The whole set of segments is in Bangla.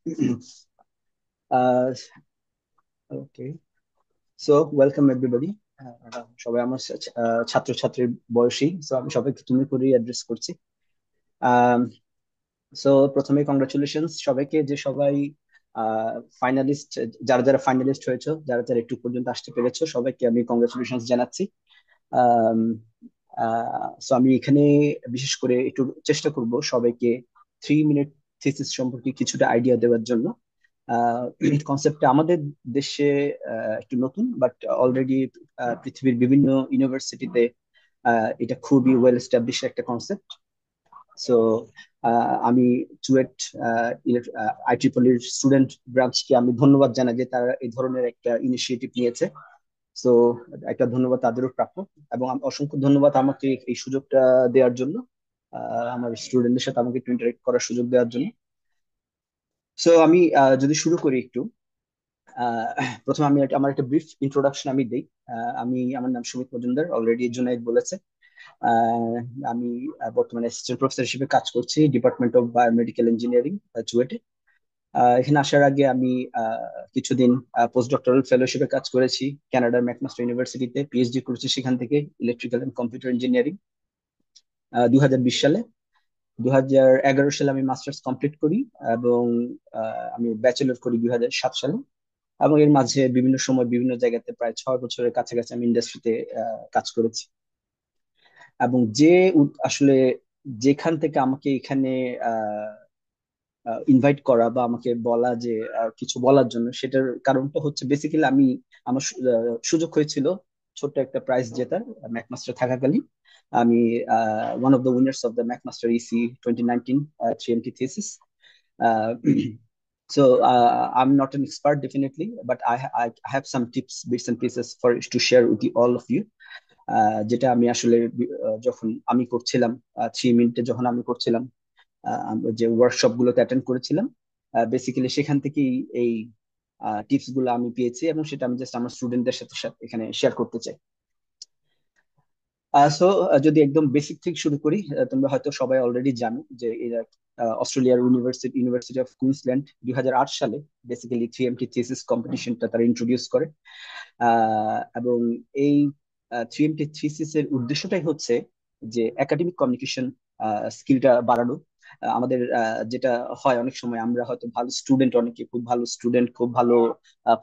Uh, okay. So welcome everybody. সবাই আমার ছাত্রছাত্রীর বয়সী, সো আমি সবাইকে তুমি করেই অ্যাড্রেস করছি। সো প্রথমে কংগ্রাচুলেশনস সবাইকে, যে সবাই ফাইনালিস্ট, যারা যারা ফাইনালিস্ট হয়েছো, যারা যারা একটু পর্যন্ত আসতে পেরেছো, সবাইকে আমি কংগ্রাচুলেশনস জানাচ্ছি। সো আমি এখানে বিশেষ করে একটু চেষ্টা করব সবাইকে 3 মিনিট থিসিস সম্পর্কে কিছুটা আইডিয়া দেওয়ার জন্য। কনসেপ্টটা আমাদের দেশে একটু নতুন, বাট অলরেডি পৃথিবীর বিভিন্ন ইউনিভার্সিটিতে এটা খুবই ওয়েল এস্টাবলিশ একটা কনসেপ্ট। সো আমি চুয়েট আইট্রিপল স্টুডেন্ট ব্রাঞ্চকে আমি ধন্যবাদ জানাই যে তারা এই ধরনের একটা ইনিশিয়েটিভ নিয়েছে। সো একটা ধন্যবাদ তাদেরও প্রাপ্য, এবং অসংখ্য ধন্যবাদ আমাকে এই সুযোগটা দেওয়ার জন্য, আমার স্টুডেন্টদের সাথে আমাকে একটু ইন্টারেক্ট করার সুযোগ দেওয়ার জন্য। সো আমি যদি শুরু করি একটু, প্রথমে আমি আমার একটা ব্রিফ ইন্ট্রোডাকশন আমি দিই। আমার নাম সুমিত মজুমদার, অলরেডি জুনাইদ বলেছে। আহ, আমি বর্তমানে অ্যাসিস্ট্যান্ট প্রফেসর হিসেবে কাজ করছি ডিপার্টমেন্ট অফ বায়োমেডিক্যাল ইঞ্জিনিয়ারিং, চুয়েটে। এখানে আসার আগে আমি কিছুদিন পোস্ট ডক্টরাল ফেলোশিপে কাজ করেছি কানাডার ম্যাকমাস্টার ইউনিভার্সিটিতে, পিএইচডি করেছি সেখান থেকে ইলেকট্রিক্যাল এন্ড কম্পিউটার ইঞ্জিনিয়ারিং 2020 সালে। 2011 সালে আমি মাস্টার্স কমপ্লিট করি, এবং আমি ব্যাচেলর করি 2007 সালে। এবং এর মাঝে বিভিন্ন সময় বিভিন্ন জায়গাতে প্রায় 6 বছরের কাছাকাছি আমি ইন্ডাস্ট্রিতে কাজ করেছি। এবং আসলে যেখান থেকে আমাকে এখানে ইনভাইট করা বা আমাকে বলা যে কিছু বলার জন্য, সেটার কারণটা হচ্ছে বেসিক্যালি আমার সুযোগ হয়েছিল ছোট্ট একটা প্রাইজ জেতার ম্যাকমাস্টার থাকাকালীন। আমি one of the winners of the McMaster EC 2019 3MT thesis. Uh, so I'm not an expert definitely, but I have some tips, bits and pieces for to share with you, all of you. যেটা আমি আসলে যখন আমি করছিলাম, 3 মিনিটে যখন আমি করছিলাম, আমরা যে ওয়ার্কশপ গুলোতে অ্যাটেন্ড করেছিলাম, বেসিক্যালি সেখান থেকেই এই টিপস গুলো আমি পেয়েছি, এবং সেটা আমি জাস্ট আমার স্টুডেন্টদের সাথে সাথে এখানে শেয়ার করতে চাই। সো যদি একদম বেসিক থেকে শুরু করি, তোমরা হয়তো সবাই অলরেডি জানো যে এরা অস্ট্রেলিয়ার ইউনিভার্সিটি অফ কুইন্সল্যান্ড 2008 সালে বেসিক্যালি 3MT থিসিস কম্পিটিশনটা তারা ইন্ট্রোডিউস করে। এবং এই 3MT থিসিস এর উদ্দেশ্যটাই হচ্ছে যে একাডেমিক কমিউনিকেশন স্কিলটা বাড়ানো। আমাদের যেটা হয়, অনেক সময় আমরা হয়তো ভালো স্টুডেন্ট, অনেকে খুব ভালো স্টুডেন্ট, খুব ভালো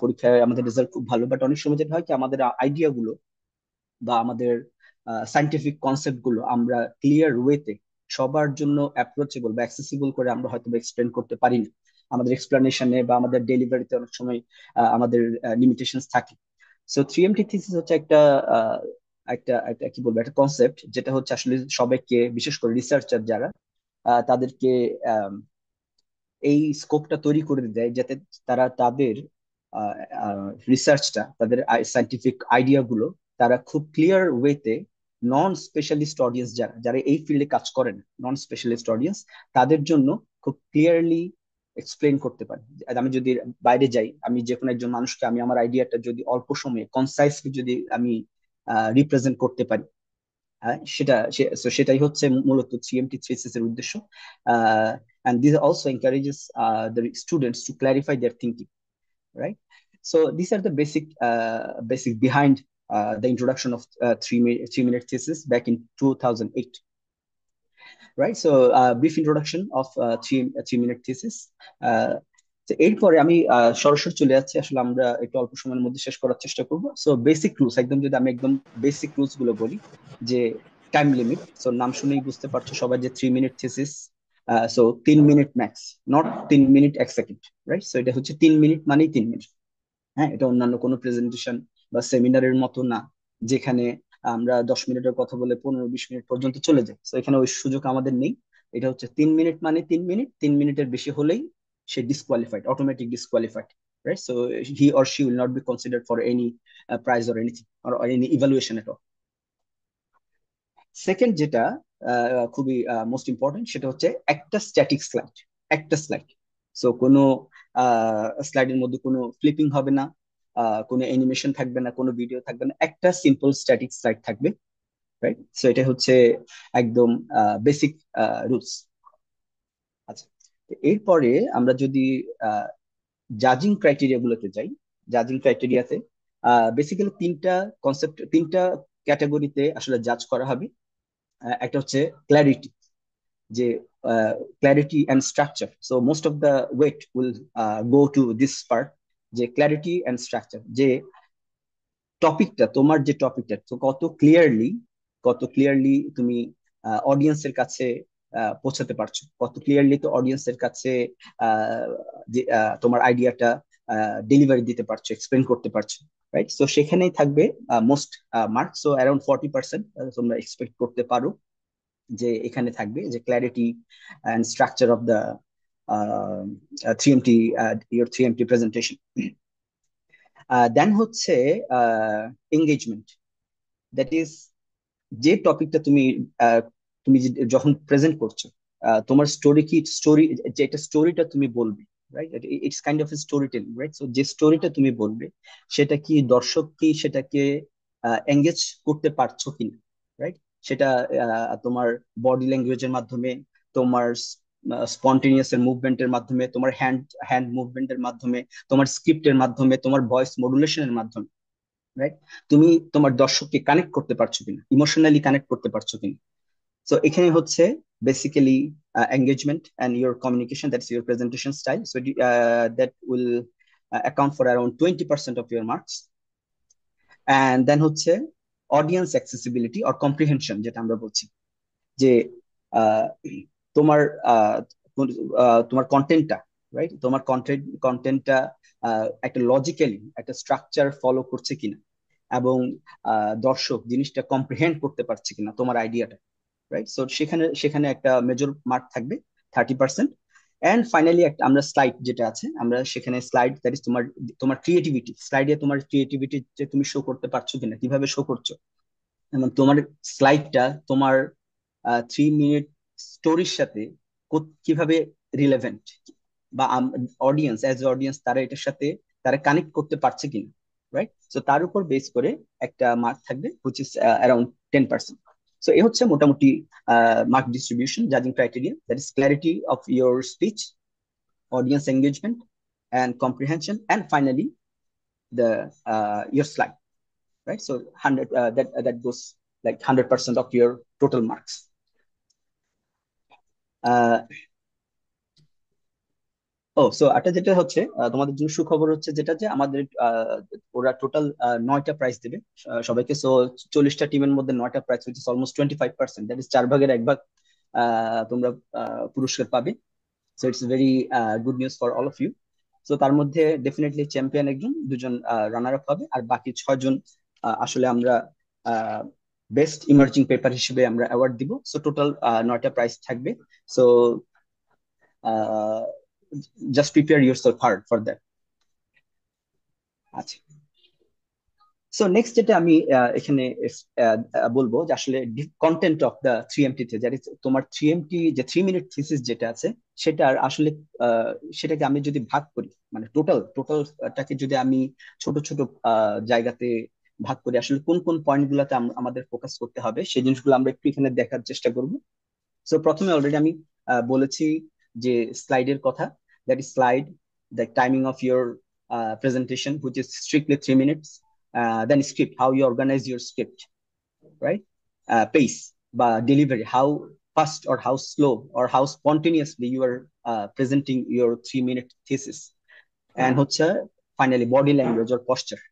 পরীক্ষায় আমাদের রেজাল্ট খুব ভালো, বাট অনেক সময় যেটা হয় কি, আমাদের আইডিয়া গুলো বা আমাদের সাইন্টিফিক কনসেপ্ট গুলো আমরা ক্লিয়ার ওয়েতে সবার জন্য অ্যাপ্রোচেবল বা অ্যাক্সেসিবল করে আমরা হয়তো এক্সপ্লেন করতে পারি না। আমাদের এক্সপ্লেনেশনে বা আমাদের ডেলিভারিতে অনেক সময় আমাদের লিমিটেশন থাকে। সো 3MT থিসিস হচ্ছে একটা আহ, একটা একটা কি বলবো, একটা কনসেপ্ট যেটা হচ্ছে আসলে সবাইকে, বিশেষ করে রিসার্চার যারা, তাদেরকে এই স্কোপটা তৈরি করে দেয়, যাতে তারা তাদের রিসার্চটা, তাদের সাইন্টিফিক আইডিয়া গুলো তারা খুব ক্লিয়ার ওয়েতে নন স্পেশালিস্ট অডিয়েন্স, যারা যারা এই ফিল্ডে কাজ করেন, নন স্পেশালিস্ট অডিয়েন্স, তাদের জন্য খুব ক্লিয়ারলি এক্সপ্লেন করতে পারে। আমি যদি বাইরে যাই, আমি যে কোনো একজন মানুষকে আমি আমার আইডিয়াটা যদি অল্প সময়ে কনসাইসলি যদি আমি রিপ্রেজেন্ট করতে পারি, হ্যাঁ, সেটাই হচ্ছে মূলত 3MT থিসিস এর উদ্দেশ্য। And this also encourages the students to clarify their thinking, right? So these are the basic behind the introduction of 3 minute thesis back in 2008, right? So brief introduction of 3 minute thesis. uh, তো এরপরে আমি সরাসরি চলে যাচ্ছি, আসলে আমরা একটু অল্প সময়ের মধ্যে শেষ করার চেষ্টা করব। সো বেসিক রুলস, একদম যদি আমি একদম বেসিক রুলস গুলো বলি, যে টাইম লিমিট, সো নাম শুনেই বুঝতে পারছো সবাই যে 3 minute thesis. So 3 minute max, not 3 minute 1 second, right? So এটা হচ্ছে 3 মিনিট মানেই 3 মিনিট। হ্যাঁ, এটা অন্যান্য কোনো প্রেজেন্টেশন বা সেমিনারের মতো না, যেখানে আমরা 10 মিনিটের কথা বলে 15-20 মিনিট পর্যন্ত চলে যাই। তো এখানে ওই সুযোগ আমাদের নেই। এটা হচ্ছে 3 মিনিট মানে 3 মিনিট, 3 মিনিটের বেশি হলেই সে disqualified, automatic disqualified, right? So he or she will not be considered for any prize or anything, or any evaluation at all. Second যেটা খুবই মোস্ট ইম্পর্টেন্ট, সেটা হচ্ছে একটা স্ট্যাটিক স্লাইড, একটা স্লাইড। সো কোনো স্লাইডের মধ্যে কোনো ফ্লিপিং হবে না, কোনো অ্যানিমেশন থাকবে না, কোনো ভিডিও থাকবে না, একটা সিম্পল স্ট্যাটিক স্লাইড থাকবে, রাইট? সো এটা হচ্ছে একদম বেসিক রুলস। আচ্ছা, এরপরে আমরা যদি জাজিং ক্রাইটেরিয়া গুলোতে যাই, জাজিং ক্রাইটেরিয়াতে বেসিক্যালি তিনটা কনসেপ্ট, তিনটা ক্যাটাগরিতে আসলে জাজ করা হবে। একটা হচ্ছে ক্ল্যারিটি, যে clarity and structure. So most of the weight will go to this part, যে ক্ল্যারিটি অ্যান্ড স্ট্রাকচার, যে টপিকটা, তোমার যে টপিকটা তো কত ক্লিয়ারলি তুমি অডিয়েন্সের কাছে পৌঁছাতে পারছো, কত ক্লিয়ারলি তো অডিয়েন্সের কাছে আহ, যে তোমার আইডিয়াটা ডেলিভারি দিতে পারছো, এক্সপ্লেন করতে পারছো, রাইট? সো সেখানেই থাকবে মোস্ট মার্ক। সো অ্যারাউন্ড 40% তোমরা এক্সপেক্ট করতে পারো যে এখানে থাকবে, যে clarity and structure of the 3MT, your 3MT presentation. Then হচ্ছে এঙ্গেজমেন্ট, দ্যাট ইজ যে টপিকটা তুমি যখন প্রেজেন্ট করছো, তোমার স্টোরি কি, স্টোরি যেটা স্টোরিটা তুমি বলবে, right? It's kind of story telling, right? So যে স্টোরিটা তুমি বলবে সেটা কি দর্শক কি সেটাকে এঙ্গেজ করতে পারছো কিনা, রাইট? সেটা তোমার বডি ল্যাঙ্গুয়েজের মাধ্যমে, তোমার স্পন্টেনিয়াস এর মুভমেন্টের মাধ্যমে, তোমার হ্যান্ড হ্যান্ড মুভমেন্টের মাধ্যমে, তোমার স্ক্রিপ্টের মাধ্যমে, তোমার ভয়েস মডুলেশনের মাধ্যমে, রাইট? তুমি তোমার দর্শককে কানেক্ট করতে পারছো কিনা, ইমোশনালি কানেক্ট করতে পারছো কিনা। সো এখানে হচ্ছে basically engagement and your communication, that's your presentation style. So that will account for around 20% of your marks. And then হচ্ছে audience accessibility or comprehension, যেটা আমরা বলছি, যে আহ, তোমার আহ, তোমার কন্টেন্টটা, রাইট? তোমার কন্টেন্টটা একটা লজিক্যালি একটা স্ট্রাকচার ফলো করছে কিনা, এবং দর্শক জিনিসটা কম্প্রিহেন্ড করতে পারছে কিনা তোমার আইডিয়াটা, রাইট? সো সেখানে সেখানে একটা মেজর মার্ক থাকবে, 30%। এন্ড ফাইনালি একটা আমরা স্লাইড যেটা আছে, আমরা সেখানে স্লাইড, দ্যাট ইজ তোমার তোমার ক্রিয়েটিভিটি, স্লাইডে তোমার ক্রিয়েটিভিটি যে তুমি শো করতে পারছো কিনা, কিভাবে শো করছো, এবং তোমার স্লাইডটা তোমার 3 মিনিট স্টোরির সাথে কিভাবে রিলেভেন্ট, বা অডিয়েন্স, অ্যাজ অডিয়েন্স তারা এটার সাথে তারা কানেক্ট করতে পারছে কিনা, রাইট? সো তার উপর বেস করে একটা মার্ক থাকবে, হুইচ ইজ অ্যারাউন্ড 10%। সো এ হচ্ছে মোটামুটি মার্ক ডিস্ট্রিবিউশন, জাজিং criteria, that is clarity of your speech, audience engagement and comprehension, and finally the your slide, right? So 100, that goes like 100% of your total marks. uh, ও সো একটা যেটা হচ্ছে তোমাদের জন্য সুখবর হচ্ছে যেটা, যে আমাদের ওরা টোটাল 9টা প্রাইজ দেবে সবাইকে। সো 40টা টিমের মধ্যে 9টা প্রাইজ, হচ্ছে অলমোস্ট 25%, দ্যাট ইজ 4 ভাগের 1 ভাগ তোমরা পুরস্কার পাবে। So it's very good news for all of you. So তার মধ্যে ডেফিনেটলি চ্যাম্পিয়ন একজন, দুজন রানার আপ হবে, আর বাকি 6জন আসলে আমরা বেস্ট ইমার্জিং পেপার হিসেবে আমরা অ্যাওয়ার্ড দিব। সো টোটাল 9টা প্রাইজ থাকবে। So just prepare your self hard for that. আচ্ছা, সো নেক্সট যেটা আমি এখানে বলবো, যে আসলে কন্টেন্ট অফ দ্য 3MT তে, দ্যাট ইজ তোমার 3MT, যে 3 মিনিট থিসিস যেটা আছে, সেটার আসলে আহ, সেটাকে আমি যদি ভাগ করি, মানে টোটালটাকে যদি আমি ছোট ছোট জায়গাতে ভাগ করি, আসলে কোন কোন পয়েন্ট গুলাতে আমাদের ফোকাস করতে হবে, সেই জিনিসগুলো আমরা একটু এখানে দেখার চেষ্টা করব। সো প্রথমে অলরেডি আমি বলেছি যে স্লাইডের কথা, that is slide, the timing of your presentation, which is strictly 3 minutes. Then script, how you organize your script, right? Pace বা delivery, how fast or how slow or how spontaneously you are presenting your 3 minute thesis. And হচ্ছে finally body language or posture,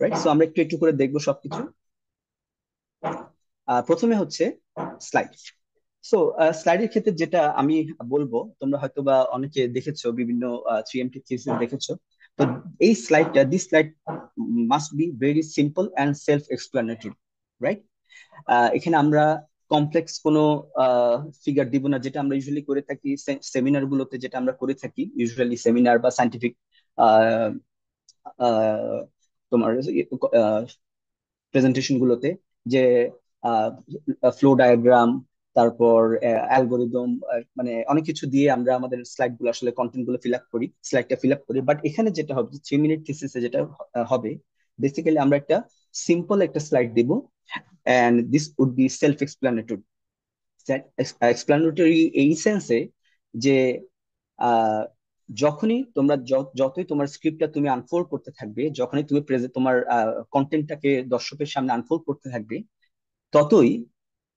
right? So আমরা একটু একটু করে দেখবো সবকিছু। প্রথমে হচ্ছে স্লাইড। সো স্লাইডের ক্ষেত্রে যেটা আমি বলবো, তোমরা হয়তো বা অনেকে দেখেছো, বিভিন্ন 3MT থিসিস দেখেছো। তো এই স্লাইডটা, this slide must be very simple and self explanatory, right? এখানে আমরা কমপ্লেক্স কোনো ফিগার দিব না, যেটা আমরা ইউজুয়ালি করে থাকি সেমিনার গুলোতে, যেটা আমরা করে থাকি ইউজুয়ালি সেমিনার বা সাইন্টিফিক তোমার প্রেজেন্টেশন গুলোতে, যে ফ্লো ডায়াগ্রাম, তারপর অ্যালগোরিদম, মানে অনেক কিছু দিয়ে আমরা আমাদের স্লাইড গুলো, আসলে কন্টেন্ট গুলো স্লাইডটা ফিল আপ করি। বাট এখানে যেটা হবে, 3 মিনিট থিসিসে যেটা হবে, বেসিক্যালি আমরা একটা সিম্পল একটা স্লাইড দিব, and this would be self explanatory। Explanatory এই সেন্সে যে আহ, যখনই তোমরা যতই তোমার স্ক্রিপ্টটা তুমি আনফোল্ড করতে থাকবে, যখনই তুমি তোমার কন্টেন্টটাকে দর্শকের সামনে আনফোল্ড করতে থাকবে, ততই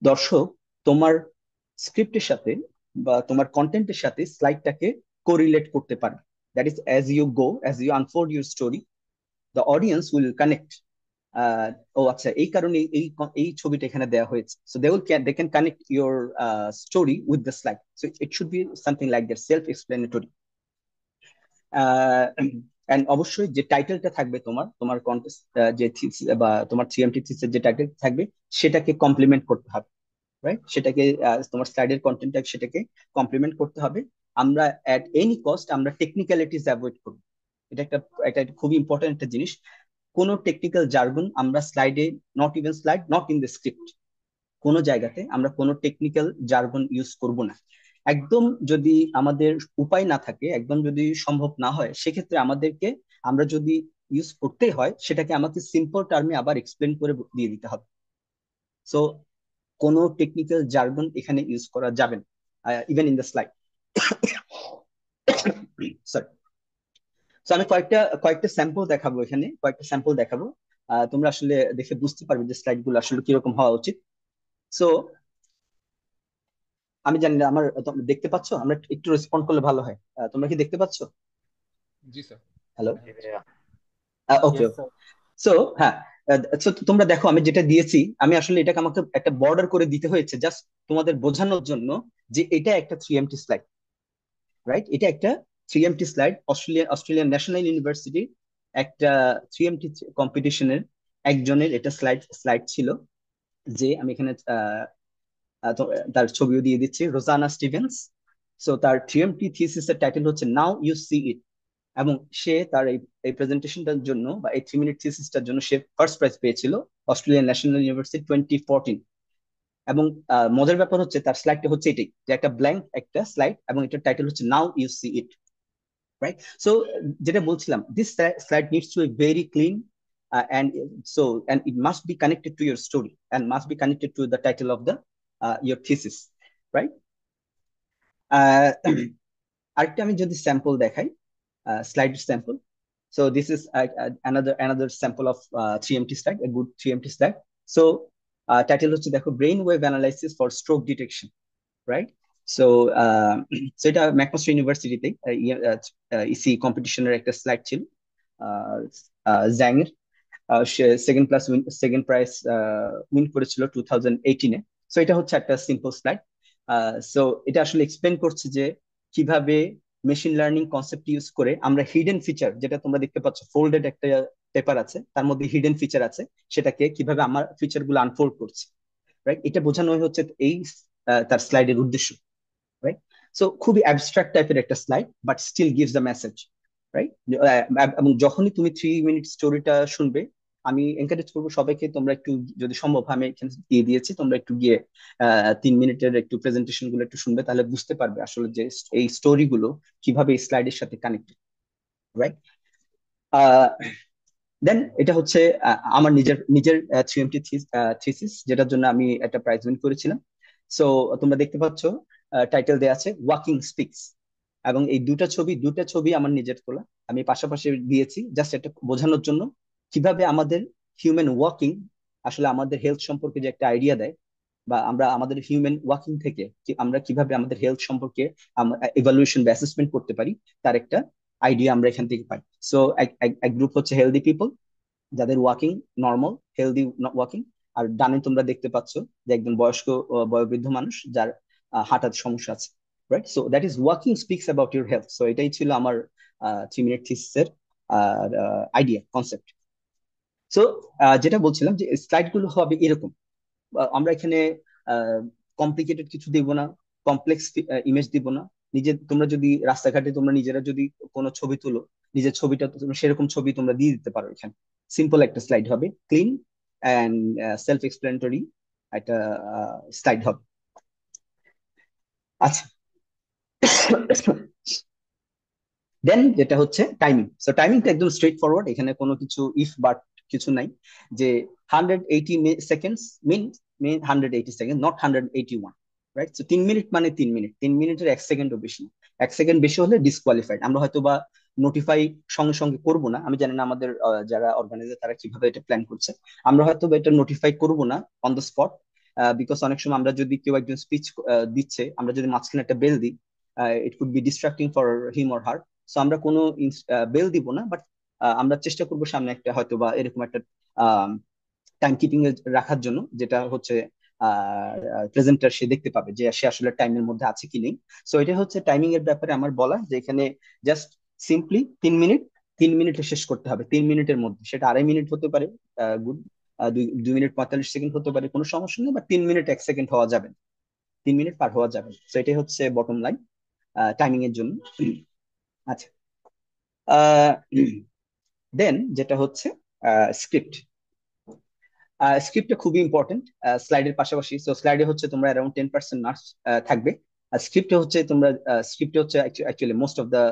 দর্শক তোমার স্ক্রিপ্টের সাথে বা তোমার কন্টেন্টের সাথে স্লাইডটাকে কোরিলেট করতে পারে। That is, as you go, as you unfold your story, the audience will connect. ও আচ্ছা, এই কারণে এই ছবিটা এখানে দেওয়া হয়েছে। So they can connect your story with the slide. So it should be something like that, self explanatory. And অবশ্যই যে টাইটেলটা থাকবে তোমার তোমার কন্টেস্ট, যে বা তোমার থিএমটি থিসের যে টাইটেল থাকবে, সেটাকে কমপ্লিমেন্ট করতে হবে। রাইট, সেটাকে তোমার স্লাইডের কন্টেন্টটা সেটাকে কমপ্লিমেন্ট করতে হবে। আমরা এট এনি কস্ট আমরা টেকনিক্যালিটিস অ্যাভয়েড করব। এটা একটা এটা খুবই ইম্পর্টেন্ট একটা জিনিস। কোনো টেকনিক্যাল জার্গন আমরা স্লাইডে, not even slide, not in the script, কোনো জায়গাতে আমরা কোনো টেকনিক্যাল জার্গন ইউজ করব না। একদম যদি আমাদের উপায় না থাকে, একদম যদি সম্ভব না হয়, সেক্ষেত্রে আমাদেরকে, আমরা যদি ইউজ করতে হয়, সেটাকে আমাকে সিম্পল টার্মে আবার এক্সপ্লেন করে দিয়ে দিতে হবে। সো কোনো টেকনিক্যাল জার্গন এখানে ইউজ করা যাবে না, even in the slide. Sorry. So আমি কয়েকটা কয়েকটা স্যাম্পল দেখাবো, এখানে কয়েকটা স্যাম্পল দেখাবো। তোমরা আসলে দেখে বুঝতে পারবে যে স্লাইড গুলো আসলে কিরকম হওয়া উচিত। সো আমি জানি না আমার, তোমরা দেখতে পাচ্ছ? আমরা একটু রেসপন্ড করলে ভালো হয়। তোমরা কি দেখতে পাচ্ছ? জি স্যার, হ্যালো? দেখা যাচ্ছে। ওকে। Yes sir. সো হ্যাঁ, so তোমরা দেখো আমি যেটা দিয়েছি, আমি আসলে এটাকে আমাকে একটা বর্ডার করে দিতে হয়েছে জাস্ট তোমাদের বোঝানোর জন্য যে এটা একটা 3MT স্লাইড। রাইট, এটা একটা 3MT স্লাইড, অস্ট্রেলিয়ান ন্যাশনাল ইউনিভার্সিটির একটা 3MT কম্পিটিশনের একজনের এটা স্লাইড স্লাইড ছিল। যে আমি এখানে তার ছবিও দিয়ে দিচ্ছি, রোজানা স্টিভেন্স। সো তার 3MT থিসিস এর টাইটেল হচ্ছে নাও ইউ সি ইট। এবং সে তার এই প্রেজেন্টেশনটার জন্য বা এই 3 মিনিট থিসিসটার জন্য সে ফার্স্ট প্রাইজ পেয়েছিল অস্ট্রেলিয়ান ন্যাশনাল ইউনিভার্সিটি 2014। এবং মজার ব্যাপার হচ্ছে তার স্লাইডটা হচ্ছে এটাই, যে একটা ব্ল্যাঙ্ক একটা স্লাইড, এবং এটার টাইটেল হচ্ছে now you see it. Right. So যেটা বলছিলাম, this slide needs to be very clean, and so and it must be connected to your story and must be connected to the title of the your thesis, right? আরেকটা আমি যদি স্যাম্পল দেখাই, slide sample. So this is another sample of 3MT slide, a good 3MT slide. So title হচ্ছে দেখো, brain wave analysis for stroke detection, right? So so এটা ম্যাকমাস্টার ইউনিভার্সিটিতে ইসি কম্পিটিশনের একটা স্লাইড ছিল, জ্যাং এর। সে সেকেন্ড প্রাইজ উইন করেছিল 2018-এ। সো এটা হচ্ছে একটা সিম্পল স্লাইড। সো এটা আসলে এক্সপ্লেন করছে যে কিভাবে মেশিন লার্নিং কনসেপ্ট ইউজ করে আমরা হিডেন ফিচার, যেটা তোমরা দেখতে পাচ্ছ ফোল্ডেড একটা পেপার আছে, তার মধ্যে হিডেন ফিচার আছে, সেটাকে কিভাবে আমার ফিচার গুলো আনফোল্ড করছে। রাইট, এটা বোঝানোই হচ্ছে এই তার স্লাইডের উদ্দেশ্য। রাইট। সো খুবই অ্যাবস্ট্রাক্ট টাইপের একটা slide, but still gives the message. Right. এবং যখনই তুমি 3 মিনিট স্টোরিটা শুনবে, আমি এনকারেজ করবো সবাইকে, তোমরা একটু, যদি সম্ভব হয়, আমি এখানে দিয়ে দিয়েছি, তোমরা একটু গিয়ে 3 মিনিটের একটু প্রেজেন্টেশন গুলো একটু শুনবে, তাহলে বুঝতে পারবে আসলে যে এই স্টোরি গুলো কিভাবে এই স্লাইডের সাথে কানেক্টেড। রাইট। দেন এটা হচ্ছে আমার নিজের নিজের 3MT থিসিস, যেটার জন্য আমি একটা প্রাইজ উইন করেছিলাম। সো তোমরা দেখতে পাচ্ছ টাইটেল দেয়া আছে ওয়াকিং স্পিক্স। এবং এই দুটা ছবি আমার নিজের তোলা, আমি পাশাপাশি দিয়েছি জাস্ট এটা বোঝানোর জন্য কিভাবে আমাদের হিউম্যান ওয়াকিং আসলে আমাদের হেলথ সম্পর্কে যে একটা আইডিয়া দেয়, বা আমরা আমাদের হিউম্যান ওয়াকিং থেকে আমরা কিভাবে আমাদের হেলথ সম্পর্কে ইভালুয়েশন বা অ্যাসেসমেন্ট করতে পারি, তার একটা আইডিয়া আমরা এখান থেকে পাই। সো এক গ্রুপ হচ্ছে হেলদি পিপল, যাদের ওয়াকিং নর্মাল হেলদি ওয়াকিং। আর ডানে তোমরা দেখতে পাচ্ছ যে একজন বয়স্ক বয়োবৃদ্ধ মানুষ, যার হাঁটার সমস্যা আছে। Right. So that is walking speaks about your health. So এটাই ছিল আমার 3 মিনিট থিসিসের আইডিয়া কনসেপ্ট। সো যেটা বলছিলাম যে স্লাইড গুলো হবে এরকম। আমরা এখানে কমপ্লিকেটেড কিছু দিব না, কমপ্লেক্স ইমেজ দিব না। তোমরা যদি রাস্তাঘাটে তোমরা নিজেরা যদি কোনো ছবি তুলো, নিজের ছবিটা তোমরা সেরকম ছবি তোমরা দিয়ে দিতে পারো এখানে। সিম্পল একটা স্লাইড হবে, ক্লিন অ্যান্ড সেলফ এক্সপ্লেনেটরি একটা স্লাইড হবে। আচ্ছা। দেন যেটা হচ্ছে টাইমিং। সো টাইমিংটা একদম স্ট্রেট ফরওয়ার্ড, এখানে কোনো কিছু ইফ বাট কিছু নাই। যে 180 seconds mean 180 second, not 181। Right. So 3 minute মানে 3 মিনিট, 3 মিনিটের 1 সেকেন্ডও বেশি না। 1 সেকেন্ড বেশি হলে ডিসকোয়ালিফাইড। আমরা হয়তো বা নোটিফাই সঙ্গে সঙ্গে করব না, আমি জানি না আমাদের যারা অর্গানাইজার তারা কিভাবে এটা প্ল্যান করছে। আমরা হয়তো বা এটা নোটিফাই করব না অন দ্য স্পট, বিকজ অনেক সময় আমরা যদি কেউ একজন স্পিচ দিচ্ছে, আমরা যদি মাঝখানে একটা বেল দিই, ইট could B distracting for him or her. So আমরা কোনো বেল দিব না, বাট আমরা চেষ্টা করবো সামনে একটা হয়তো বা এরকম একটা টাইম কিপিং এ রাখার জন্য, যেটা হচ্ছে প্রেজেন্টার সে দেখতে পাবে যে সে আসলে টাইমের মধ্যে আছে কি নেই। সো এটা হচ্ছে টাইমিং এর ব্যাপারে আমার বলা, যে এখানে জাস্ট সিম্পলি 3 মিনিট, 3 মিনিটে শেষ করতে হবে, 3 মিনিটের মধ্যে। সেটা 2.5 মিনিট হতে পারে, গুড, 2 2 মিনিট 45 সেকেন্ড হতে পারে, কোনো সমস্যা নেই, বা 3 মিনিট 1 সেকেন্ড হওয়া যাবে না, 3 মিনিট পার হওয়া যাবে। তো এটাই হচ্ছে বটম লাইন টাইমিং এর জন্য। আচ্ছা, দেন যেটা হচ্ছে স্ক্রিপ্ট। স্ক্রিপ্টটা খুবই ইম্পর্টেন্ট স্লাইডের পাশাপাশি। সো স্লাইডে হচ্ছে তোমরা অ্যারাউন্ড 10% মার্কস থাকবে, আর স্ক্রিপ্টে হচ্ছে তোমরা স্ক্রিপ্টে হচ্ছে অ্যাকচুয়ালি মোস্ট অফ দা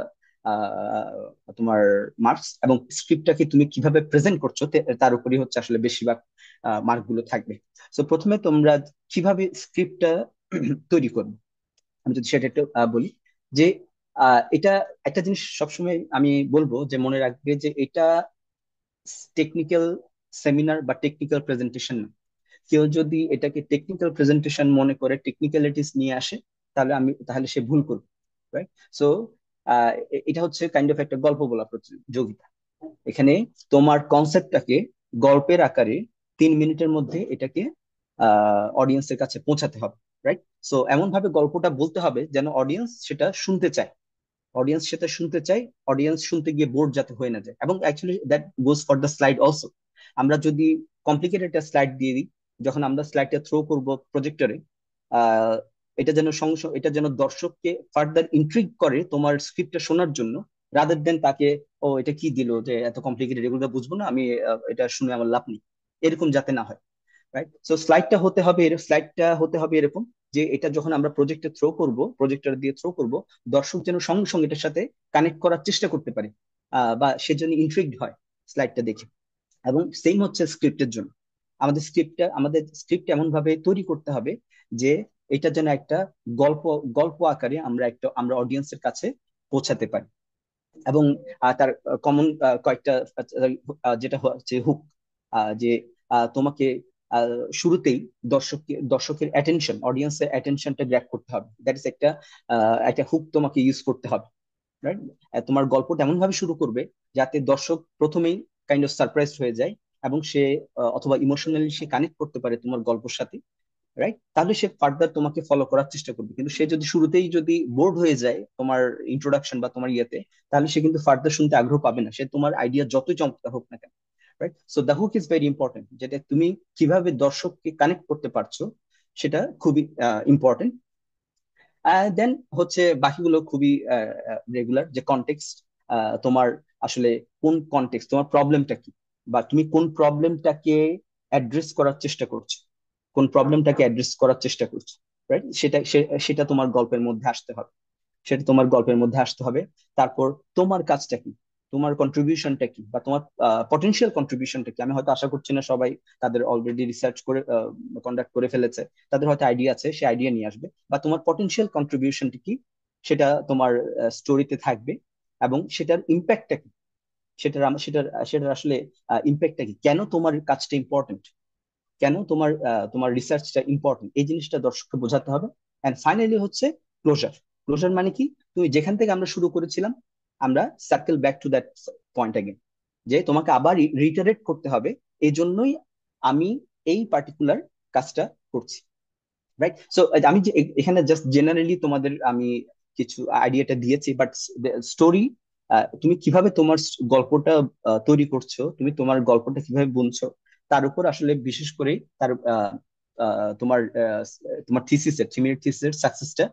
তোমার মার্কস, এবং স্ক্রিপ্টটাকে তুমি কিভাবে প্রেজেন্ট করছো তার উপরই হচ্ছে আসলে বেশিরভাগ মার্ক গুলো থাকবে। সো প্রথমে তোমরা কিভাবে স্ক্রিপ্টটা তৈরি করবে, আমি যদি সেটা একটু বলি, যে এটা একটা জিনিস সবসময় আমি বলবো যে মনে রাখবে, যে এটা টেকনিক্যাল সেমিনার বা টেকনিক্যাল প্রেজেন্টেশন না। কেউ যদি এটাকে টেকনিক্যাল প্রেজেন্টেশন মনে করে, টেকনিক্যালিটিস নিয়ে আসে, তাহলে সে ভুল করবে, রাইট? সো এটা হচ্ছে কাইন্ড অফ একটা গল্প বলা প্রতিযোগিতা। এখানে তোমার কনসেপ্টটাকে গল্পের আকারে 3 মিনিটের মধ্যে এটাকে অডিয়েন্সের কাছে পৌঁছাতে হবে, রাইট? সো এমন ভাবে গল্পটা বলতে হবে যেন অডিয়েন্স সেটা শুনতে চায়, অডিয়েন্স সেটা শুনতে চাই, অডিয়েন্স শুনতে গিয়ে বোর্ড যাতে হয়ে না যায়। এবং actually that goes for the slide also. আমরা যদি কমপ্লিকেটেড একটা স্লাইড দিয়ে দিই, যখন আমরা স্লাইডটা থ্রো করব প্রজেক্টরে, আহ এটা যেন দর্শককে ফার্দার ইন্ট্রিগ করে তোমার স্ক্রিপ্টটা শোনার জন্য, রাদার দেন তাকে, ও এটা কি দিল যে এত কমপ্লিকেটেড, এগুলো বুঝবো না আমি, এটা শুনে আমার লাভ নেই, এরকম যাতে না হয়, রাইট? সো স্লাইডটা হতে হবে এরকম, যে এটা যখন আমরা প্রজেক্টে থ্রো করব, প্রজেক্টর দিয়ে থ্রো করব, দর্শক যেন সঙ্গে সঙ্গে এটার সাথে কানেক্ট করার চেষ্টা করতে পারে, বা সে যেন ইন্ট্রিগড হয় স্লাইডটা দেখে। এবং সেম হচ্ছে স্ক্রিপ্টের জন্য। আমাদের স্ক্রিপ্ট এমন ভাবে তৈরি করতে হবে যে এটা যেন একটা গল্প গল্প আকারে আমরা অডিয়েন্সের কাছে পৌঁছাতে পারি। এবং তার কমন কয়েকটা যেটা হচ্ছে হুক, যে তোমাকে শুরুতেই দর্শকের অ্যাটেনশন, অডিয়েন্সের অ্যাটেনশনটা গ্র্যাব করতে হবে। দ্যাট ইজ একটা হুক তোমাকে ইউজ করতে হবে, রাইট? তোমার গল্পটা এমন ভাবে শুরু করবে যাতে দর্শক প্রথমেই কাইন্ড অফ সারপ্রাইজ হয়ে যায়, এবং সে অথবা ইমোশনালি সে কানেক্ট করতে পারে তোমার গল্পের সাথে, রাইট? তাহলে সে ফার্দার তোমাকে ফলো করার চেষ্টা করবে। কিন্তু সে যদি শুরুতেই যদি বোর্ড হয়ে যায় তোমার ইন্ট্রোডাকশন বা তোমার ইয়েতে, তাহলে সে কিন্তু ফার্দার শুনতে আগ্রহ পাবে না, সে তোমার আইডিয়া যতই চমৎকার হোক না কেন, right? So the hook is very important, যেটা তুমি কিভাবে দর্শককে কানেক্ট করতে পারছো সেটা খুবই ইম্পর্টেন্ট। দেন হচ্ছে বাকিগুলো খুবই রেগুলার, যে কনটেক্সট, তোমার আসলে কোন কনটেক্সট, তোমার প্রবলেমটা কি, বা তুমি কোন প্রবলেমটাকে অ্যাড্রেস করার চেষ্টা করছো, কোন প্রবলেমটাকে অ্যাড্রেস করার চেষ্টা করছো, রাইট? সেটা তোমার গল্পের মধ্যে আসতে হবে, সেটা তোমার গল্পের মধ্যে আসতে হবে। তারপর তোমার কাজটা কি, তোমার কন্ট্রিবিউশনটা কি, বা তোমার পটেনশিয়াল কন্ট্রিবিউশনটা কি। আমি হয়তো আশা করছি না সবাই তাদের অলরেডি রিসার্চ করে কন্ডাক্ট করে ফেলেছে, তাদের হয়তো আইডিয়া আছে, সে আইডিয়া নিয়ে আসবে। বা তোমার পটেনশিয়াল কন্ট্রিবিউশনটা কি, সেটা তোমার স্টোরিতে থাকবে। এবং সেটার ইম্প্যাক্টটা কি, সেটার আসলে ইম্প্যাক্টটা কি, কেন তোমার কাজটা ইম্পর্টেন্ট, কেন তোমার রিসার্চটা ইম্পর্টেন্ট, এই জিনিসটা দর্শককে বোঝাতে হবে। এন্ড ফাইনালি হচ্ছে ক্লোজার। ক্লোজার মানে কি, তুমি যেখান থেকে আমরা শুরু করেছিলাম, আমরা circle back to that point again, যে তোমাকে আবার রিটারেট করতে হবে, এই জন্যই আমি এই পার্টিকুলার কাজটা করছি, রাইট? সো আমি যে এখানে জাস্ট জেনারেলি তোমাদের আমি কিছু আইডিয়াটা দিয়েছি, বাট স্টোরি, তুমি কিভাবে তোমার গল্পটা তৈরি করছো, তুমি তোমার গল্পটা কিভাবে বুনছো, তার উপর আসলে বিশেষ করে তার তোমার তোমার থিসিসের 3 মিনিট থিসিসের সাকসেসটা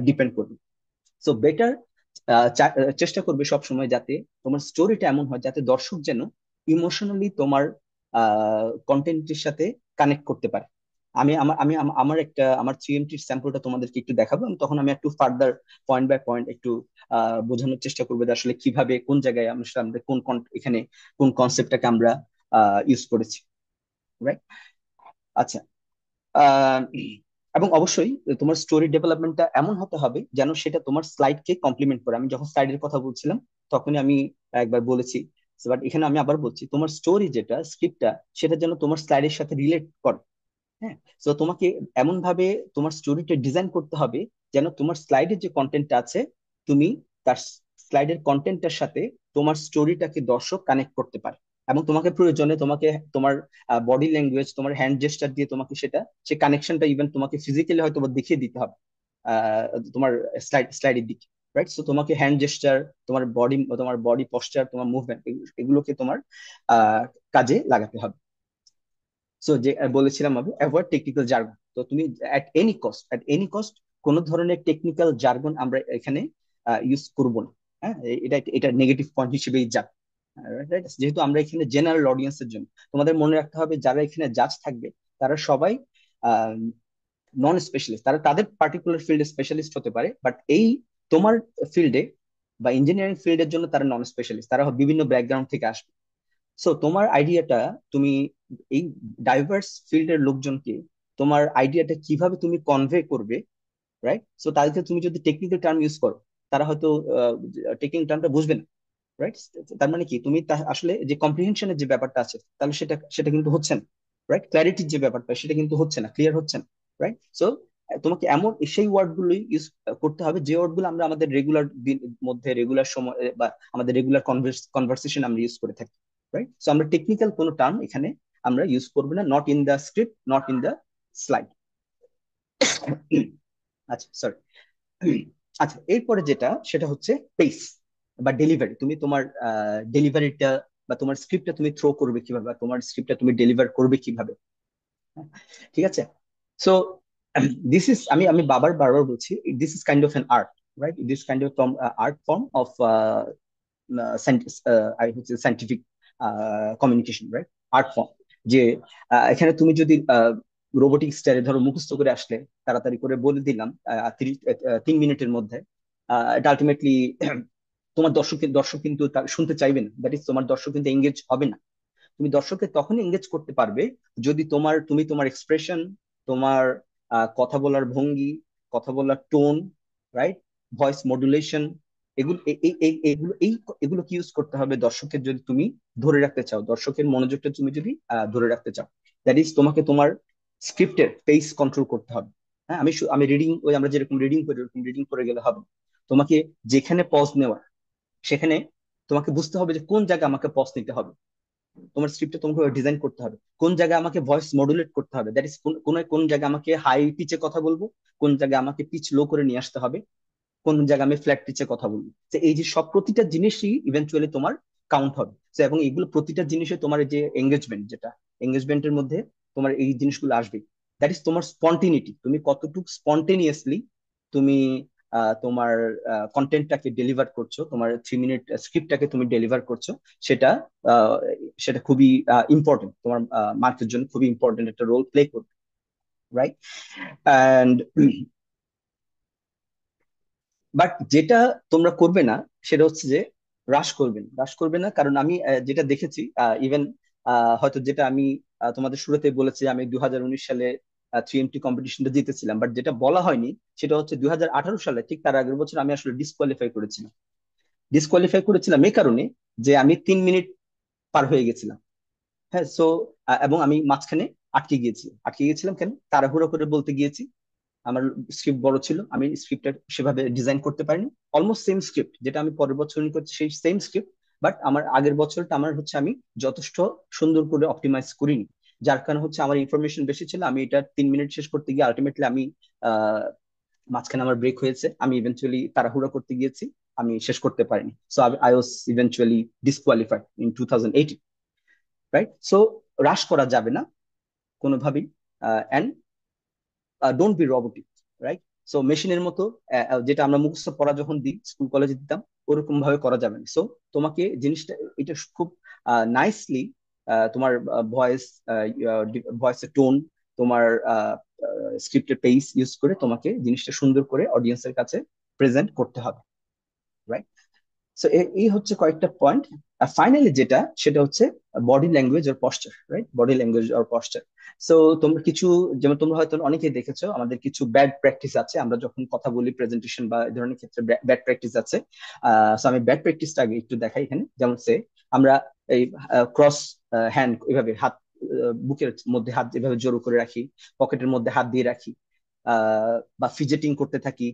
ডিপেন্ড করবে। সো বেটার চেষ্টা করবে সব সময় যাতে তোমার স্টোরিটা এমন হয় যাতে দর্শক যেন ইমোশনালি তোমার কন্টেন্টের সাথে কানেক্ট করতে পারে। আমার 3MT স্যাম্পলটা তোমাদেরকে একটু দেখাবো, এবং তখন আমি একটু ফার্দার পয়েন্ট বাই পয়েন্ট একটু বোঝানোর চেষ্টা করবো যে আসলে কিভাবে কোন জায়গায় আমরা এখানে কোন কনসেপ্টটাকে আমরা ইউজ করেছি, রাইট? আচ্ছা, এবং অবশ্যই তোমার স্টোরি ডেভেলপমেন্টটা এমন হতে হবে যেন সেটা তোমার স্লাইডকে কমপ্লিমেন্ট করে। আমি যখন স্লাইডের কথা বলছিলাম তখনই আমি একবার বলেছি, বাট এখানে আমি আবার বলছি, তোমার স্টোরি যেটা স্ক্রিপ্টটা সেটা যেন তোমার স্লাইডের সাথে রিলেট করে। হ্যাঁ, তো তোমাকে এমন ভাবে তোমার স্টোরিটা ডিজাইন করতে হবে যেন তোমার স্লাইডের যে কন্টেন্টটা আছে, তুমি তার স্লাইডের কন্টেন্টের সাথে তোমার স্টোরিটাকে দর্শক কানেক্ট করতে পারে। এবং তোমাকে প্রয়োজনে তোমাকে তোমার বডি ল্যাঙ্গুয়েজ, তোমার হ্যান্ড জেস্টার দিয়ে তোমাকে সেটা, সে কানেকশনটা ইভেন তোমাকে ফিজিক্যালি হয়তো বা দেখিয়ে দিতে হবে আহ, তোমার স্লাইডের দিকে। রাইট, সো তোমাকে হ্যান্ড জেস্টার, তোমার বডি পশ্চার, তোমার মুভমেন্ট, এগুলোকে তোমার আহ কাজে লাগাতে হবে। সো যে বলেছিলাম আমি অ্যাভয়েড টেকনিক্যাল জার্গন। তো তুমি অ্যাট এনি কস্ট কোন ধরনের টেকনিক্যাল জার্গন আমরা এখানে ইউজ করব না। হ্যাঁ, এটা নেগেটিভ পয়েন্ট হিসেবেই যাক। Right? যেহেতু আমরা এখানে জেনারেল অডিয়েন্সের জন্য, তোমাদের মনে রাখতে হবে যারা এখানে জাজ থাকবে তারা সবাই নন স্পেশালিস্ট। তারা তাদের পার্টিকুলার ফিল্ডে স্পেশালিস্ট হতে পারে, বাট এই তোমার ফিল্ডে বা ইঞ্জিনিয়ারিং ফিল্ডের জন্য তারা নন স্পেশালিস্ট, তারা বিভিন্ন ব্যাকগ্রাউন্ড থেকে আসবে। সো তোমার আইডিয়াটা তুমি এই ডাইভার্স ফিল্ডের লোকজনকে তোমার আইডিয়াটা কিভাবে তুমি কনভে করবে, রাইট? সো তাদেরকে তুমি যদি টেকনিক্যাল টার্ম ইউজ করো, তারা হয়তো টেকনিক্যাল টার্মটা বুঝবে না। রাইট, তার মানে কি তুমি আসলে যে কম্প্রিহেনশনের যে ব্যাপারটা আছে তাহলে সেটা সেটা কিন্তু হচ্ছে না। রাইট, ক্ল্যারিটির যে ব্যাপারটা সেটা কিন্তু হচ্ছে না, ক্লিয়ার হচ্ছে না। রাইট, সো তোমাকে এমন সেই ওয়ার্ড গুলোই ইউজ করতে হবে যে ওয়ার্ড গুলো আমরা আমাদের রেগুলার মধ্যে, রেগুলার সময় বা আমাদের রেগুলার কনভারসেশন আমরা ইউজ করে থাকি। রাইট, সো আমরা টেকনিক্যাল কোনো টার্ম এখানে আমরা ইউজ করবো না, not in the script, not in the slide. আচ্ছা, সরি। আচ্ছা, এরপরে যেটা সেটা হচ্ছে পেস বা ডেলিভারি। তুমি তোমার ডেলিভারিটা বা তোমার স্ক্রিপ্টটা তুমি থ্রো করবে কিভাবে, বা তোমার স্ক্রিপ্টটা তুমি ডেলিভার করবে কিভাবে। হ্যাঁ, ঠিক আছে। সো দিস ইজ, আমি আমি বারবার বলছি, this is kind of an art. Right, this kind of art form of scientific communication. Right, art form. যে এখানে তুমি যদি রোবোটিক স্টাইলে ধরো মুখস্থ করে আসলে, তাড়াতাড়ি করে বলে দিলাম 3 মিনিটের মধ্যে, এটা আলটিমেটলি তোমার দর্শক কিন্তু শুনতে চাইবে না, দ্যাট ইজ তোমার দর্শক কিন্তু এঙ্গেজ হবে না। তুমি দর্শককে তখনই এঙ্গেজ করতে পারবে যদি তুমি তোমার এক্সপ্রেশন, তোমার কথা বলার ভঙ্গি, কথা বলার টোন, রাইট, ভয়েস মডুলেশন, এগুলো এগুলো কি ইউজ করতে হবে দর্শকের, যদি তুমি ধরে রাখতে চাও, দর্শকের মনোযোগটা তুমি যদি ধরে রাখতে চাও, দ্যাট ইজ তোমাকে তোমার স্ক্রিপ্টের পেস কন্ট্রোল করতে হবে। হ্যাঁ, আমি রিডিং, ওই আমরা যেরকম রিডিং করি ওরকম রিডিং করে গেলে হবে না। তোমাকে যেখানে পজ নেওয়া, সেখানে তোমাকে বুঝতে হবে যে কোন জায়গায় আমাকে পজ নিতে হবে। তোমার স্ক্রিপ্টে তোমাকে ডিজাইন করতে হবে কোন জায়গায় আমাকে ভয়েস মডুলেট করতে হবে, দ্যাট ইজ কোন কোন জায়গায় আমাকে হাই পিচে কথা বলবো, কোন জায়গায় আমাকে পিচ লো করে নিয়ে আসতে হবে, কোন জায়গায় আমি ফ্ল্যাট পিচে কথা বলবো। তো এই যে সব প্রতিটা জিনিসই ইভেন্চুয়ালি তোমার কাউন্ট হবে। তো এবং এগুলো প্রতিটা জিনিসে তোমার এই যে এঙ্গেজমেন্ট, যেটা এঙ্গেজমেন্টের মধ্যে তোমার এই জিনিসগুলো আসবে। দ্যাট ইজ তোমার স্পন্টিনিটি, তুমি কতটুকু স্পন্টেনিয়াসলি তুমি তোমার কন্টেন্টটাকে ডেলিভার করছো, তোমার 3 মিনিট স্ক্রিপ্টটাকে তুমি ডেলিভার করছো। সেটা আহ, সেটা খুবই ইম্পর্টেন্ট, তোমার মার্কের জন্য খুবই ইম্পর্টেন্ট একটা রোল প্লে করবে। রাইট, অ্যান্ড বাট যেটা তোমরা করবে না সেটা হচ্ছে যে রাশ করবে না, কারণ আমি যেটা দেখেছি, ইভেন হয়তো যেটা আমি তোমাদের শুরুতে বলেছি, আমি 2019 সালে 3MT কম্পিটিশনটা জিতেছিলাম, বাট যেটা বলা হয়নি সেটা হচ্ছে 2018 সালে ঠিক তার আগের বছর আমি আসলে ডিসকোয়ালিফাই করেছিলাম এই কারণে যে আমি 3 মিনিট পার হয়ে গেছিলাম। হ্যাঁ, সো এবং আমি মাঝখানে আটকে গিয়েছিলাম কেন, তাড়াহুড়ো করে বলতে গিয়েছি। আমার স্ক্রিপ্ট বড় ছিল, আমি স্ক্রিপ্টটা সেভাবে ডিজাইন করতে পারিনি। অলমোস্ট সেম স্ক্রিপ্ট যেটা আমি পরের বছর করছি, সেই সেম স্ক্রিপ্ট, বাট আমার আগের বছরটা আমার হচ্ছে আমি যথেষ্ট সুন্দর করে অপটিমাইজ করিনি। যার কারণে হচ্ছে আমার ইনফরমেশন বেশি ছিল, আমি এটা 3 মিনিট শেষ করতে গিয়ে আলটিমেটলি আমি আহ মাঝখানে আমার ব্রেক হয়েছে, আমি ইভেন্চুয়ালি তাড়াহুড়ো করতে গিয়েছি, আমি শেষ করতে পারিনি। So I was eventually disqualified in 2018। Right, so rush করা যাবে না কোনোভাবেই, and don't be robotic. Right, so মেশিনের মতো যেটা আমরা মুখস্থ পড়া যখন দিই, স্কুল কলেজে দিতাম, ওরকম ভাবে করা যাবে না। সো তোমাকে জিনিসটা এটা খুব নাইসলি তোমার ভয়েসের টোন, তোমার স্ক্রিপ্টের পেস ইউজ করে তোমাকে জিনিসটা সুন্দর করে অডিয়েন্সের কাছে প্রেজেন্ট করতে হবে। রাইট, সো এই হচ্ছে কয়েকটা পয়েন্ট। আর ফাইনালি যেটা, সেটা হচ্ছে বডি ল্যাঙ্গুয়েজ আর পশ্চার, রাইট? বডি ল্যাঙ্গুয়েজ আর পশ্চার। সো তোমরা কিছু, যেমন তোমরা হয়তো অনেকেই দেখেছো, আমাদের কিছু ব্যাড প্র্যাকটিস আছে, আমরা যখন কথা বলি প্রেজেন্টেশন বা এই ধরনের ক্ষেত্রে ব্যাড প্র্যাকটিস আছে। সো আমি ব্যাড প্র্যাকটিসটা আগে একটু দেখাই এখানে। যেমন সে আমরা এই ক্রস হ্যান্ড, এভাবে হাত বুকের মধ্যে হাত এভাবে জড়ো করে রাখি, পকেটের মধ্যে হাত দিয়ে রাখি, বা ফিজেটিং করতে থাকি,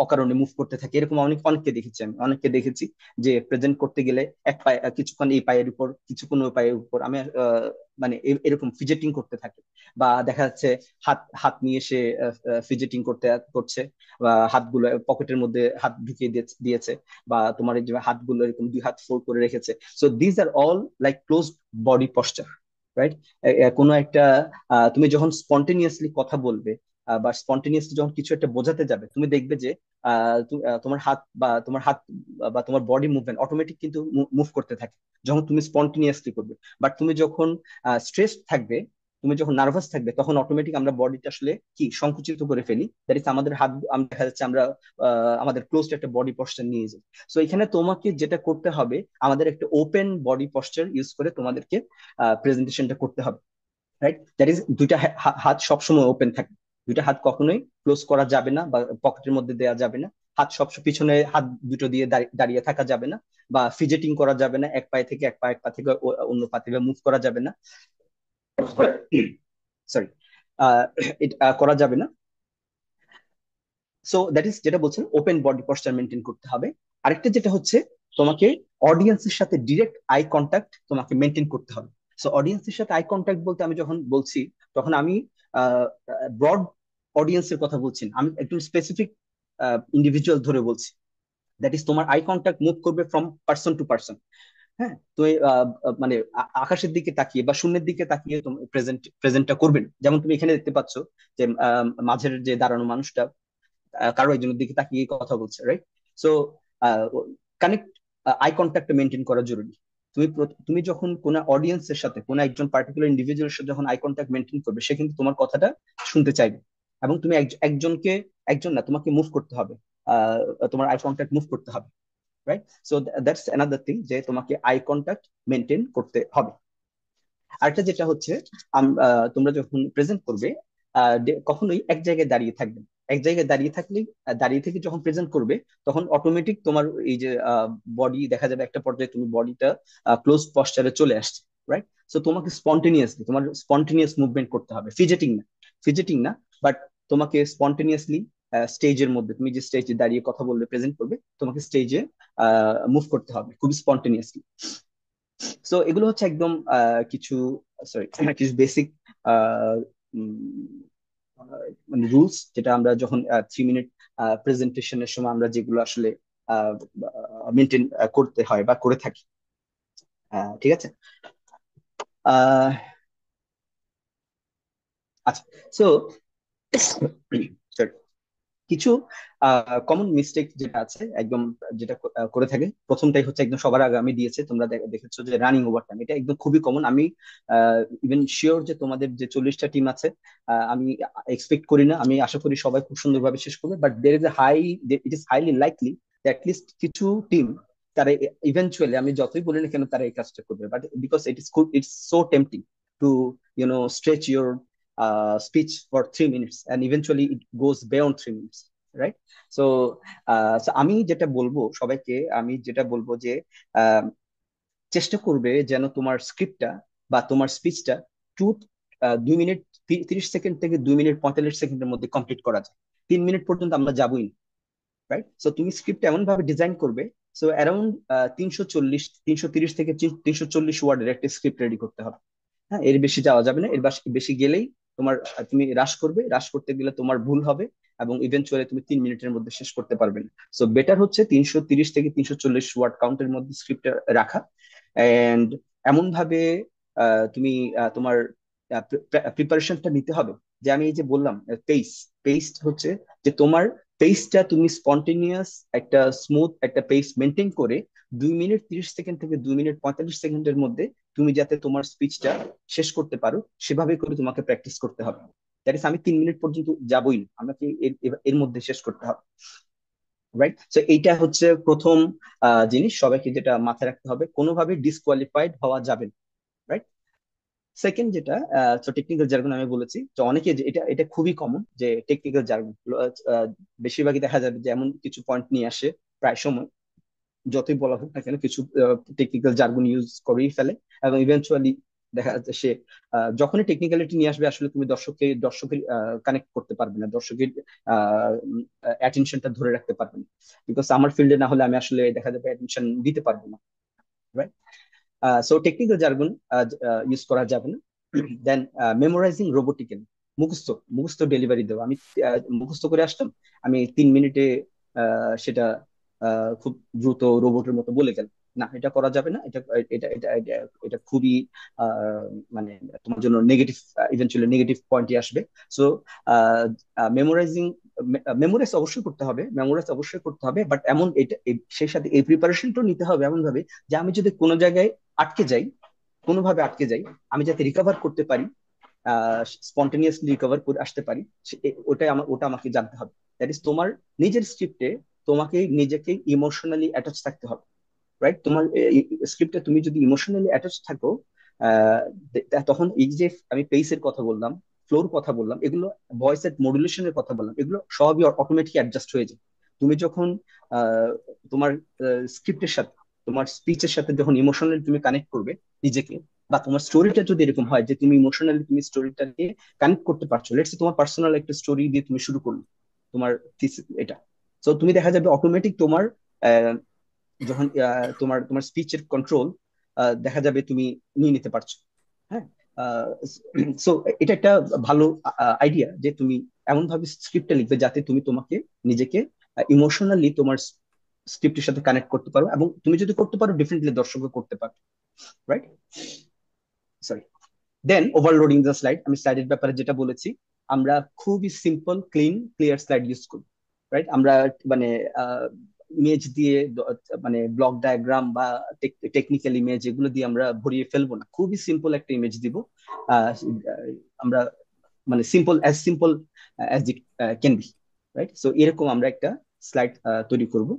অকারণে মুভ করতে থাকি। এরকম অনেককে দেখেছি, আমি অনেককে দেখেছি যে প্রেজেন্ট করতে গেলে এক পায়ে কিছুক্ষণ এই পায়ের উপর, কিছুক্ষণ ওই পায়ের উপর, আমি মানে এরকম ফিজেটিং করতে থাকি। বা দেখা যাচ্ছে হাত হাত নিয়ে সে ফিজেটিং করছে, বা হাতগুলো পকেটের মধ্যে হাত ঢুকিয়ে দিয়েছে, বা তোমার এই যে হাতগুলো এরকম দুই হাত ফোল্ড করে রেখেছে। So these are all like close body posture, right? কোনো একটা তুমি যখন স্পন্টেনিয়াসলি কথা বলবে, বা স্পন্টেনিয়াসলি যখন কিছু একটা বোঝাতে যাবে, তুমি দেখবে যে তোমার হাত বা তোমার বডি মুভমেন্ট অটোমেটিক কিন্তু মুভ করতে থাকে যখন তুমি স্পন্টেনিয়াসলি করবে। বাট তুমি যখন স্ট্রেস থাকবে, তুমি যখন নার্ভাস থাকবে, তখন অটোমেটিক আমরা বডিটা আসলে কি সংকুচিত করে ফেলি। দ্যাট ইজ আমাদের হাত, দেখা যাচ্ছে আমরা আমাদের ক্লোজ একটা বডি পশ্চার নিয়ে যাই। সো এখানে তোমাকে যেটা করতে হবে, আমাদের একটা ওপেন বডি পশ্চার ইউজ করে তোমাদেরকে প্রেজেন্টেশনটা করতে হবে, রাইট? দ্যাট ইজ দুইটা হাত সবসময় ওপেন থাকে। দুইটা হাত কখনোই ক্লোজ করা যাবে না বা পকেটের মধ্যে দেওয়া যাবে না। হাত সব পিছনে, হাত দুটো দিয়ে দাঁড়িয়ে থাকা যাবে না, বা ফিজেটিং করা যাবে না, এক পায়ে থেকে এক পা থেকে অন্য পা থেকে মুভ করা যাবে না, সরি, এটা করা যাবে না। সো দ্যাট ইজ যেটা বলছেন, ওপেন বডি পশ্চার মেনটেন করতে হবে। আরেকটা যেটা হচ্ছে, তোমাকে অডিয়েন্সের সাথে ডিরেক্ট আই কন্ট্যাক্ট তোমাকে মেনটেন করতে হবে। সো অডিয়েন্সের সাথে আই কন্ট্যাক্ট বলতে আমি যখন বলছি, তখন আমি ব্রড অডিয়েন্সের কথা বলছি না, আমি একটু স্পেসিফিক ইন্ডিভিজুয়াল ধরে বলছি। দ্যাট ইজ তোমার আই কন্ট্যাক্ট মুভ করবে ফ্রম পার্সন টু পার্সন। হ্যাঁ, তো মানে আকাশের দিকে তাকিয়ে বা শূন্যের দিকে তাকিয়ে তুমি প্রেজেন্টটা করবে না। যেমন তুমি এখানে দেখতে পাচ্ছ যে মাঝের যে দাঁড়ানো মানুষটা কারো একজনের দিকে তাকিয়ে কথা বলছে, right? So connect, eye contact maintain করা জরুরি। তুমি যখন কোনো অডিয়েন্সের সাথে, কোনো একজন পার্টিকুলার ইন্ডিভিজুয়ালের সাথে যখন আই কন্ট্যাক্ট মেনটেন করবে, সে কিন্তু তোমার কথাটা শুনতে চাইবে। এবং তুমি একজনকে, একজন না, তোমাকে মুভ করতে হবে, আহ, তোমার আই কন্ট্যাক্ট মুভ করতে হবে, right? So that's another thing, যে তোমাকে আই কন্ট্যাক্ট মেনটেন করতে হবে। আরেকটা যেটা হচ্ছে, তোমরা যখন প্রেজেন্ট করবে, কখনোই এক জায়গায় দাঁড়িয়ে থাকবে না। এক জায়গায় দাঁড়িয়ে থাকলে, দাঁড়িয়ে থেকে যখন প্রেজেন্ট করবে, তখন অটোমেটিক তোমার এই যে বডি, দেখা যাবে একটা পর্যায়ে তুমি বডিটা ক্লোজ পশ্চারে চলে আসছে, রাইট? সো তোমাকে স্পন্টেনিয়াসলি, তোমার স্পন্টেনিয়াস মুভমেন্ট করতে হবে, ফিজেটিং না, ফিজেটিং না, বাট তোমাকে স্পন্টেনিয়াসলি স্টেজের মধ্যে, তুমি যে স্টেজে দাঁড়িয়ে কথা বলবে, প্রেজেন্ট করবে, তোমাকে স্টেজে মুভ করতে হবে খুবই স্পন্টেনিয়াসলি। সো এগুলো হচ্ছে একদম কিছু, সরি, কিছু বেসিক মানে রুলস, যেটা আমরা যখন 3 মিনিট প্রেজেন্টেশনের সময় আমরা যেগুলো আসলে মেনটেন করতে হয় বা করে থাকি। ঠিক আছে। আহ আচ্ছা। সো সরি, কিছু কমন মিস্টেক যেটা আছে একদম, যেটা করে থাকে, প্রথমটাই হচ্ছে একদম সবার আগে আমি দিয়েছে, তোমরা দেখেছো যে রানিং ওভার টাইম। এটা একদম খুবই কমন। আমি ইভেন শিওর যে তোমাদের যে 40টা টিম আছে, আমি এক্সপেক্ট করি না, আমি আশা করি সবাই খুব সুন্দরভাবে শেষ করবে, but there is a high, it is highly likely least কিছু টিম, তারা ইভেনচুয়ালি, আমি যতই বলি না কেন, তারা এই কাজটা করবে। But because it's so tempting to stretch your speech for 3 minutes, and eventually it goes beyond 3 minutes, right? So আমি যেটা বলবো সবাইকে, আমি যেটা বলবো যে আহ, চেষ্টা করবে যেন তোমার স্ক্রিপ্টটা বা তোমার স্পিচটা টু 2 মিনিট 30 সেকেন্ড থেকে 2 মিনিট 45 সেকেন্ডের মধ্যে কমপ্লিট করা যায়। 3 মিনিট পর্যন্ত আমরা যাবোই না, রাইট? সো তুমি স্ক্রিপ্ট এমন ভাবে ডিজাইন করবে, সো অ্যারাউন্ড 330 থেকে 340 ওয়ার্ডের একটা স্ক্রিপ্ট রেডি করতে হবে। হ্যাঁ, এর বেশি যাওয়া যাবে না। এর বেশি গেলেই তোমার, তুমি রাশ করবে, রাশ করতে গেলে তোমার ভুল হবে, এবং ইভেনচুয়ালি তুমি 3 মিনিটের মধ্যে শেষ করতে পারবে না। সো বেটার হচ্ছে 330 থেকে 340 ওয়ার্ড কাউন্টের মধ্যে স্ক্রিপ্ট রাখা। এন্ড এমন ভাবে তুমি তোমার প্রিপারেশনটা নিতে হবে, যে আমি এই যে বললাম পেস, পেস হচ্ছে যে তোমার পেসটা তুমি স্পন্টেনিয়াস একটা স্মুথ একটা পেস মেনটেন করে 2 মিনিট 30 সেকেন্ড থেকে 2 মিনিট 45 সেকেন্ডের মধ্যে তুমি যাতে তোমার স্পিচটা শেষ করতে পারো, সেভাবে করে তোমাকে প্র্যাকটিস করতে হবে। দ্যাট ইজ, আমি 3 মিনিট পর্যন্ত যাবই না, আমাকে এর মধ্যে শেষ করতে হবে। রাইট? সো এইটা হচ্ছে প্রথম জিনিস, সবাইকে যেটা মাথায় রাখতে হবে, কোনোভাবে ডিসকোয়ালিফাইড হওয়া যাবে না। রাইট? সেকেন্ড যেটা, তো টেকনিক্যাল জার্গন আমি বলেছি, তো অনেকে এটা এটা খুবই কমন যে টেকনিক্যাল জার্গন বেশিরভাগই দেখা যাবে যে এমন কিছু পয়েন্ট নিয়ে আসে প্রায় সময়, যতই বলা হোক না কেন, কিছু টেকনিক্যাল জার্গন ইউজ করেই ফেলে, এবং ইভেনচুয়ালি দেখা যাচ্ছে সে যখনই টেকনিক্যালিটি নিয়ে আসবে, আসলে তুমি দর্শকের কানেক্ট করতে পারবে না, দর্শকের অ্যাটেনশনটা ধরে রাখতে পারবে না। বিকজ আমার ফিল্ডে না হলে আমি আসলে দেখা যাবে অ্যাটেনশন দিতে পারবো না। Right? So technical jargon use করা যাবে না। দেন মেমোরাইজিং রোবোটিক্যালি, মুখস্থ মুখস্থ ডেলিভারি দেওয়া। আমি মুখস্থ করে আসতাম, আমি 3 মিনিটে সেটা খুব দ্রুত রোবটের মতো বলে গেলাম। না, এটা করা যাবে না। এটা এটা খুবই আহ, মানে তোমার জন্য নেগেটিভ, ইভেন্চুয়ালি নেগেটিভ পয়েন্টই আসবে। সো মেমোরাইজিং, মেমোরাইজ অবশ্যই করতে হবে, মেমোরাইজ অবশ্যই করতে হবে, বাট এমন সেই সাথে এই প্রিপারেশনটাও নিতে হবে এমন ভাবে যে আমি যদি কোনো জায়গায় আটকে যাই, কোনোভাবে আটকে যাই, আমি যাতে রিকভার করতে পারি, স্পন্টেনিয়াসলি রিকভার করে আসতে পারি। ওটা আমাকে জানতে হবে। দ্যাট ইজ তোমার নিজের স্ক্রিপ্টে তোমাকে নিজেকে ইমোশনালি অ্যাটাচ থাকতে হবে। রাইট? তোমার স্ক্রিপ্টে তুমি যদি ইমোশনালি অ্যাটাচ থাকো, আহ, তখন এই যে আমি পেসের কথা বললাম, ফ্লোর কথা বললাম, এগুলো ভয়েসের মডুলেশনের কথা বললাম, এগুলো সবই অটোমেটিক অ্যাডজাস্ট হয়ে যায়। তুমি যখন আহ, তোমার স্ক্রিপ্টের সাথে, তোমার স্পিচের সাথে যখন ইমোশনালি তুমি কানেক্ট করবে নিজেকে, বা তোমার স্টোরিটা যদি এরকম হয় যে তুমি ইমোশনালি তুমি স্টোরিটাকে কানেক্ট করতে পারছো, লেটস তোমার পার্সোনাল একটা স্টোরি দিয়ে তুমি শুরু করলো তোমার এটা, তো তুমি দেখা যাবে অটোমেটিক তোমার যখন তোমার তোমার স্পিচের কন্ট্রোল দেখা যাবে তুমি নিয়ে নিতে পারছো। হ্যাঁ। সো এটা একটা ভালো আইডিয়া যে তুমি এমন ভাবে স্ক্রিপ্টটা লিখবে যাতে তুমি তোমাকে নিজেকে ইমোশনালি তোমার স্ক্রিপ্টের সাথে কানেক্ট করতে পারো, এবং তুমি যদি করতে পারো ডেফিনেটলি দর্শকও করতে পারো। Right? Sorry. Then overloading the slide, আমি স্লাইডের ব্যাপারে যেটা বলেছি, আমরা খুবই simple clean clear slide use করি। রাইট? আমরা মানে ইমেজ দিয়ে মানে ব্লক ডায়াগ্রাম বা টেকনিক্যাল ইমেজ এগুলো দিয়ে আমরা ভরিয়ে ফেলবো না, খুবই সিম্পল একটা ইমেজ দিব। আহ, আমরা মানে simple as it can B. Right? So এরকম আমরা একটা স্লাইড তৈরি করব।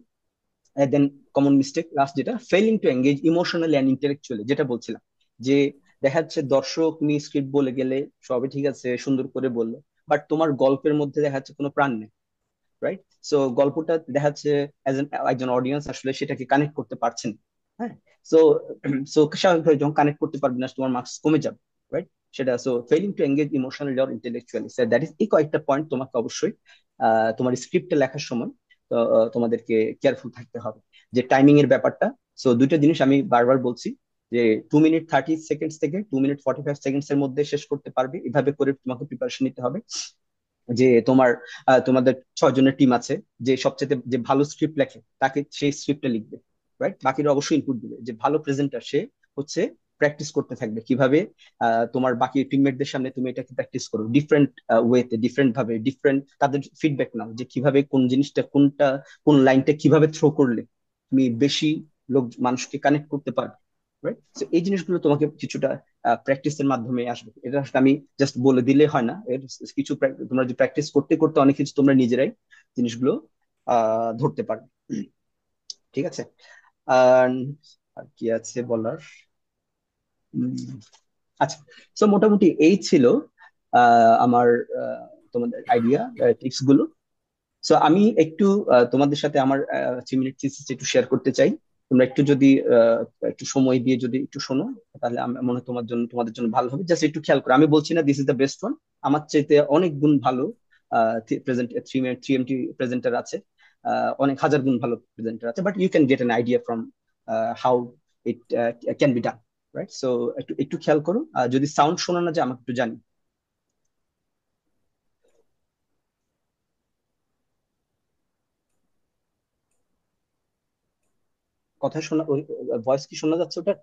দেন কমন মিস্টেক লাস্ট যেটা, failing to engage emotionally and intellectually, যেটা বলছিলাম, যে দেখা যাচ্ছে দর্শক তুমি স্ক্রিপ্ট বলে গেলে, সবই ঠিক আছে, সুন্দর করে বললে, বাট তোমার গল্পের মধ্যে দেখা যাচ্ছে কোনো প্রাণ নেই। রাইট? সো গল্পটা দেখা যাচ্ছে একজন অডিয়েন্স আসলে সেটাকে কানেক্ট করতে পারছেন। হ্যাঁ। সো সো স্বাভাবিকভাবে যখন কানেক্ট করতে পারবে না, তোমার মার্কস কমে যাবে। রাইট? সেটা, so failing to engage emotionally or intellectually, that is, এই কয়েকটা পয়েন্ট তোমাকে অবশ্যই তোমার স্ক্রিপ্টে লেখার সময় তোমাদেরকে কেয়ারফুল থাকতে হবে। যে টাইমিং এর ব্যাপারটা, সো দুইটা জিনিস আমি বারবার বলছি, যে 2 মিনিট 30 সেকেন্ডস থেকে 2 মিনিট 45 সেকেন্ডস এর মধ্যে শেষ করতে পারবে, এভাবে করে তোমাকে প্রিপারেশন নিতে হবে। যে তোমাদের 6 জনের টিম আছে, যে সবচেয়ে যে ভালো স্ক্রিপ্ট লেখে তাকে সেই স্ক্রিপ্টটা লিখবে। রাইট? বাকিরা অবশ্যই ইনপুট দিবে। যে ভালো প্রেজেন্টার সে হচ্ছে প্র্যাকটিস করতে থাকবে কিভাবে তোমার বাকি টিমমেটদের সামনে তুমি এটাকে প্র্যাকটিস করো, ডিফারেন্ট ওয়েতে, ডিফারেন্ট ভাবে, ডিফারেন্ট তাদের ফিডব্যাক নাও, যে কিভাবে কোন জিনিসটা, কোন লাইনটা কিভাবে থ্রো করলে তুমি বেশি মানুষকে কানেক্ট করতে পারবে। রাইট? তো এই জিনিসগুলো তোমাকে কিছুটা প্র্যাকটিসের মাধ্যমে আসবে। এটা আসলে আমি জাস্ট বলে দিলে হয় না, এর কিছু তোমরা যে প্র্যাকটিস করতে করতে অনেক কিছু তোমরা নিজেরাই জিনিসগুলো ধরতে পারবে। ঠিক আছে? আর আর কি আছে বলার? উম, আচ্ছা। তো মোটামুটি এই ছিল আমার তোমাদের আইডিয়া, টিপস গুলো। সো আমি একটু তোমাদের সাথে আমার 3 মিনিট থিসিস একটু শেয়ার করতে চাই। তোমরা একটু যদি আহ, একটু সময় দিয়ে যদি একটু শোনো, তাহলে আমার মনে হয় তোমাদের জন্য ভালো হবে। জাস্ট একটু খেয়াল করো, আমি বলছি না this is the best one, আমার চাইতে অনেক গুণ ভালো প্রেজেন্ট 3 মিনিট 3 এমটি প্রেজেন্টার আছে, অনেক হাজার গুণ ভালো প্রেজেন্টার আছে, but you can get an idea from how it can be done. Right? So একটু একটু খেয়াল করো, যদি সাউন্ড শোনা না যায় আমাকে একটু জানি। কথা শোনা, ভয়েস কি শোনা যাচ্ছে ওটা?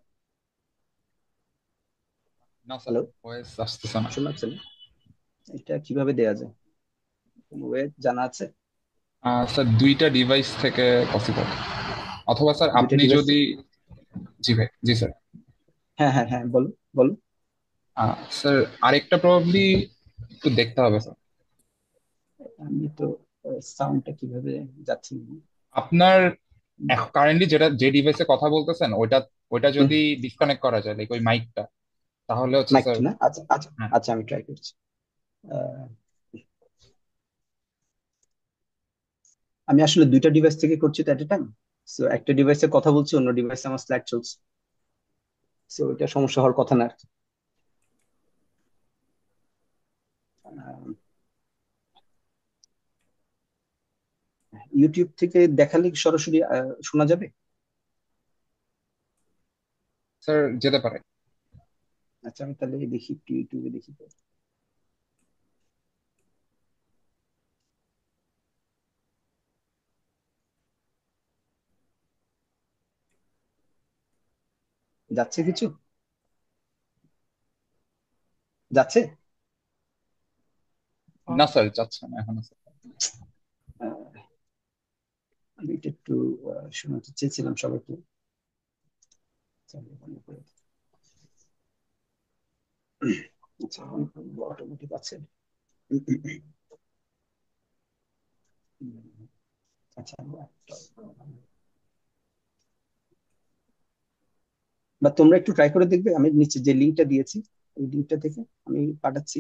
না স্যার, হ্যালো? ভয়েস আসতেছে না। শোনা যাচ্ছে না? এটা কিভাবে দেয়া যায়? কোনো ওয়ে জানা আছে? স্যার, দুইটা ডিভাইস থেকে পসিবল, অথবা স্যার দুইটা আপনি ডিভাইস? যদি, জি ভাই, জি স্যার। হ্যাঁ, হ্যাঁ, হ্যাঁ, বলো, বলো। স্যার, আরেকটা প্রবাবলি একটু দেখতে হবে স্যার। আমি তো সাউন্ডটা কিভাবে যাচ্ছে না। আপনার কারেন্টলি যে ডিভাইসে কথা বলতেছেন ওইটা ওইটা হুম, যদি ডিসকানেক্ট করা যায় লাইক ওই মাইকটা, তাহলে হচ্ছে স্যার। মাইকটা না, আচ্ছা আচ্ছা হ্যাঁ আচ্ছা, আমি ট্রাই করছি। আহ, আমি আসলে দুইটা ডিভাইস থেকে করছি তো এট এ টাইম। সো একটা ডিভাইসে কথা বলছি, অন্য ডিভাইসে আমার স্লাইড চলছে। সো এটা সমস্যা হওয়ার কথা না আর কি। ইউটিউব থেকে দেখালে কি সরাসরি শোনা যাবে? স্যার, যেতে পারে। আচ্ছা, আমি তাহলে দেখি, একটু ইউটিউবে দেখি তো। যাচ্ছে কিছু? যাচ্ছে? না স্যার, যাচ্ছে না এখনো স্যার। আহ, আমি এটা একটু শোনাতে চেয়েছিলাম সবাইকে। আচ্ছা, আমি বন্ধ করে দিই। আচ্ছা, অটোমেটিক আছে। আচ্ছা, বা তোমরা একটু ট্রাই করে দেখবে, আমি নিচে যে লিঙ্কটা দিয়েছি ওই লিঙ্কটা থেকে আমি পাঠাচ্ছি।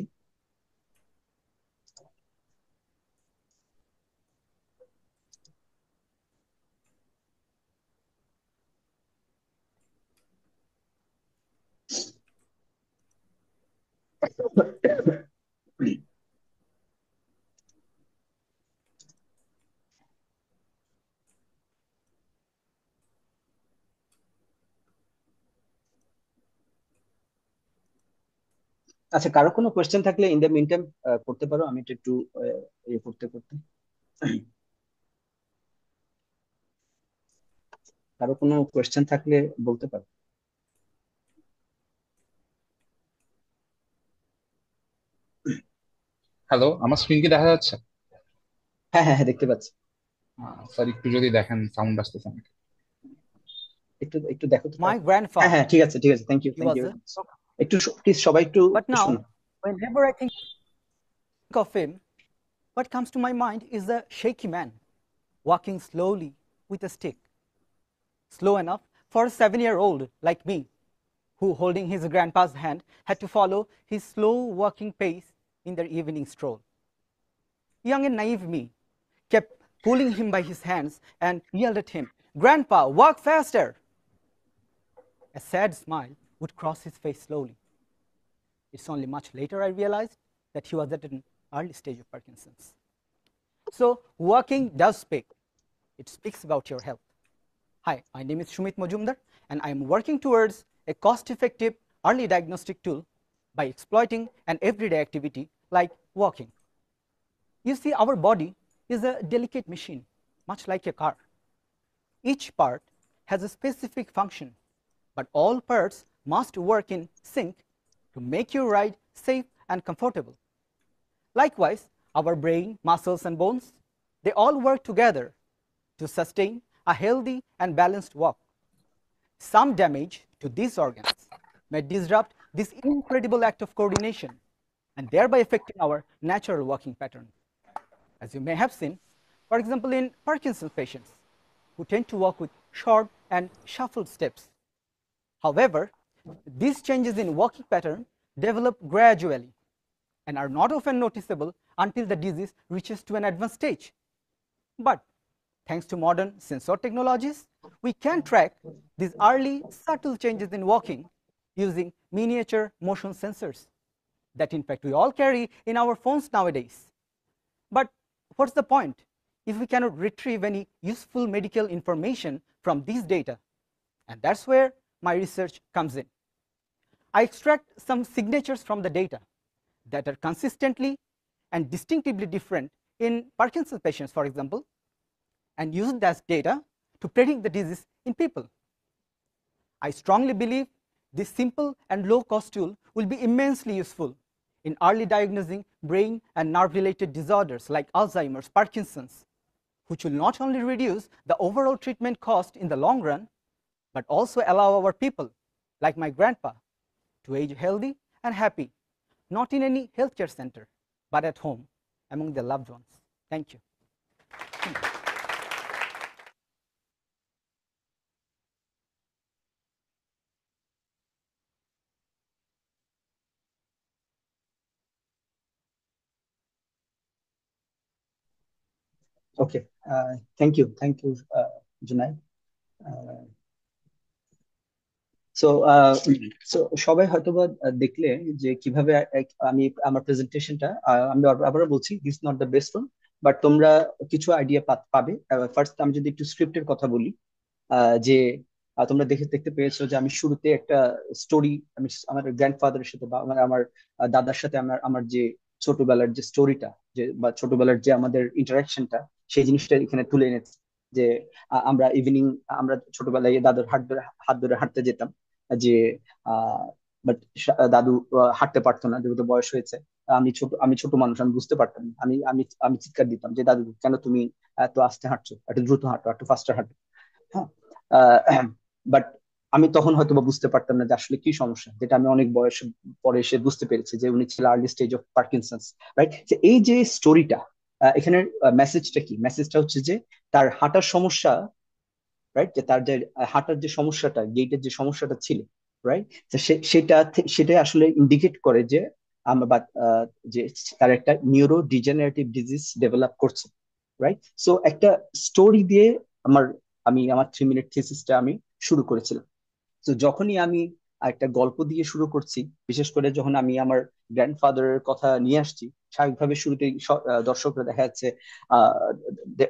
আচ্ছা, কারো কোনো কোয়েশ্চেন থাকলে ইন দ্য মিন টাইম করতে পারো, আমি এটা একটু ইয়ে করতে করতে। কারো কোনো কোয়েশ্চেন থাকলে বলতে পারো। হ্যালো, আমার স্ক্রিন কি দেখা যাচ্ছে? হ্যাঁ হ্যাঁ হ্যাঁ, দেখতে পাচ্ছি। স্যার একটু যদি দেখেন সাউন্ড আসতেছে নাকি। একটু একটু দেখো তো My তাড়াতাড়ি। হ্যাঁ grandfather, হ্যাঁ, ঠিক আছে ঠিক আছে, thank you he thank was you a very much. একটু প্লিজ সবাই একটু but একটু শোনো। now whenever I think of him, what comes to my mind is a shaky man walking slowly with a stick. Slow enough for a 7-year-old like me, who holding his grandpa's hand had to follow his slow walking pace in their evening stroll. Young and naive me kept pulling him by his hands and yelled at him, "Grandpa, walk faster!" A sad smile would cross his face slowly. It's only much later I realized that he was at an early stage of Parkinson's. So, walking does speak. It speaks about your health. Hi, my name is Shumit Majumdar, and I am working towards a cost-effective early diagnostic tool by exploiting an everyday activity like walking. You see, our body is a delicate machine, much like a car. Each part has a specific function, but all parts must work in sync to make your ride safe and comfortable. Likewise, our brain, muscles, and bones, they all work together to sustain a healthy and balanced walk. Some damage to these organs may disrupt this incredible act of coordination and thereby affecting our natural walking pattern. As you may have seen, for example, in Parkinson's patients who tend to walk with short and shuffled steps. However, these changes in walking pattern develop gradually and are not often noticeable until the disease reaches to an advanced stage. But thanks to modern sensor technologies, we can track these early subtle changes in walking using miniature motion sensors that in fact we all carry in our phones nowadays. But what's the point if we cannot retrieve any useful medical information from these data? And that's where my research comes in. I extract some signatures from the data that are consistently and distinctively different in Parkinson's patients, for example, and use that data to predict the disease in people. I strongly believe this simple and low-cost tool will be immensely useful in early diagnosing brain and nerve-related disorders like Alzheimer's, Parkinson's, which will not only reduce the overall treatment cost in the long run, but also allow our people, like my grandpa, to age healthy and happy, not in any healthcare center, but at home among their loved ones. Thank you. Okay, thank you Junai. So সবাই হয়তোবা দেখলে যে কিভাবে আমি আমার প্রেজেন্টেশনটা, আমি আবারও বলছি, this not the best one, but তোমরা কিছু আইডিয়া পাবে। ফার্স্ট আমি যদি একটু স্ক্রিপ্টের কথা বলি, যে তোমরা দেখতে পেয়েছো যে আমি শুরুতে একটা স্টোরি, আমি আমার গ্র্যান্ডফাদারের সাথে বা আমার দাদার সাথে আমার আমার যে ছোটবেলার যে স্টোরিটা, যে বা ছোটবেলার যে আমাদের ইন্টারাকশনটা, সেই জিনিসটা এখানে তুলে এনেছি। যে আমরা ইভিনিং, আমরা ছোটবেলায় দাদুর হাত ধরে হাঁটতে যেতাম। যে বাট দাদু হাঁটতে পারতো না, যেহেতু বয়স হয়েছে। আমি ছোট মানুষ, আমি বুঝতে পারতাম না। আমি আমি আমি চিৎকার দিতাম যে, দাদু কেন তুমি এত আস্তে হাঁটছো, একটু দ্রুত হাঁটো, একটু ফাস্টার হাঁটো। হ্যাঁ, বাট আমি তখন হয়তো বা বুঝতে পারতাম না যে আসলে কি সমস্যা, যেটা আমি অনেক বয়স পরে এসে বুঝতে পেরেছি যে উনি ছিল early stage of Parkinson's. Right, এই যে স্টোরিটা, এখানে মেসেজটা কি? মেসেজটা হচ্ছে যে তার হাঁটার সমস্যা, রাইট, যে তার যে হাঁটার যে সমস্যাটা, গেইটের যে সমস্যাটা ছিল, রাইট, সেটা আসলে ইন্ডিকেট করে যে আমরা যে তার একটা নিউরো ডিজেনারেটিভ ডিজিজ ডেভেলপ করছে। রাইট, সো একটা স্টোরি দিয়ে আমার আমার 3 মিনিট থিসিসটা আমি শুরু করেছিলাম। তো যখনই আমি একটা গল্প দিয়ে শুরু করছি, বিশেষ করে যখন আমি আমার গ্র্যান্ডফাদারের কথা নিয়ে আসছি, স্বাভাবিকভাবে শুরুতেই দর্শকরা দেখা যাচ্ছে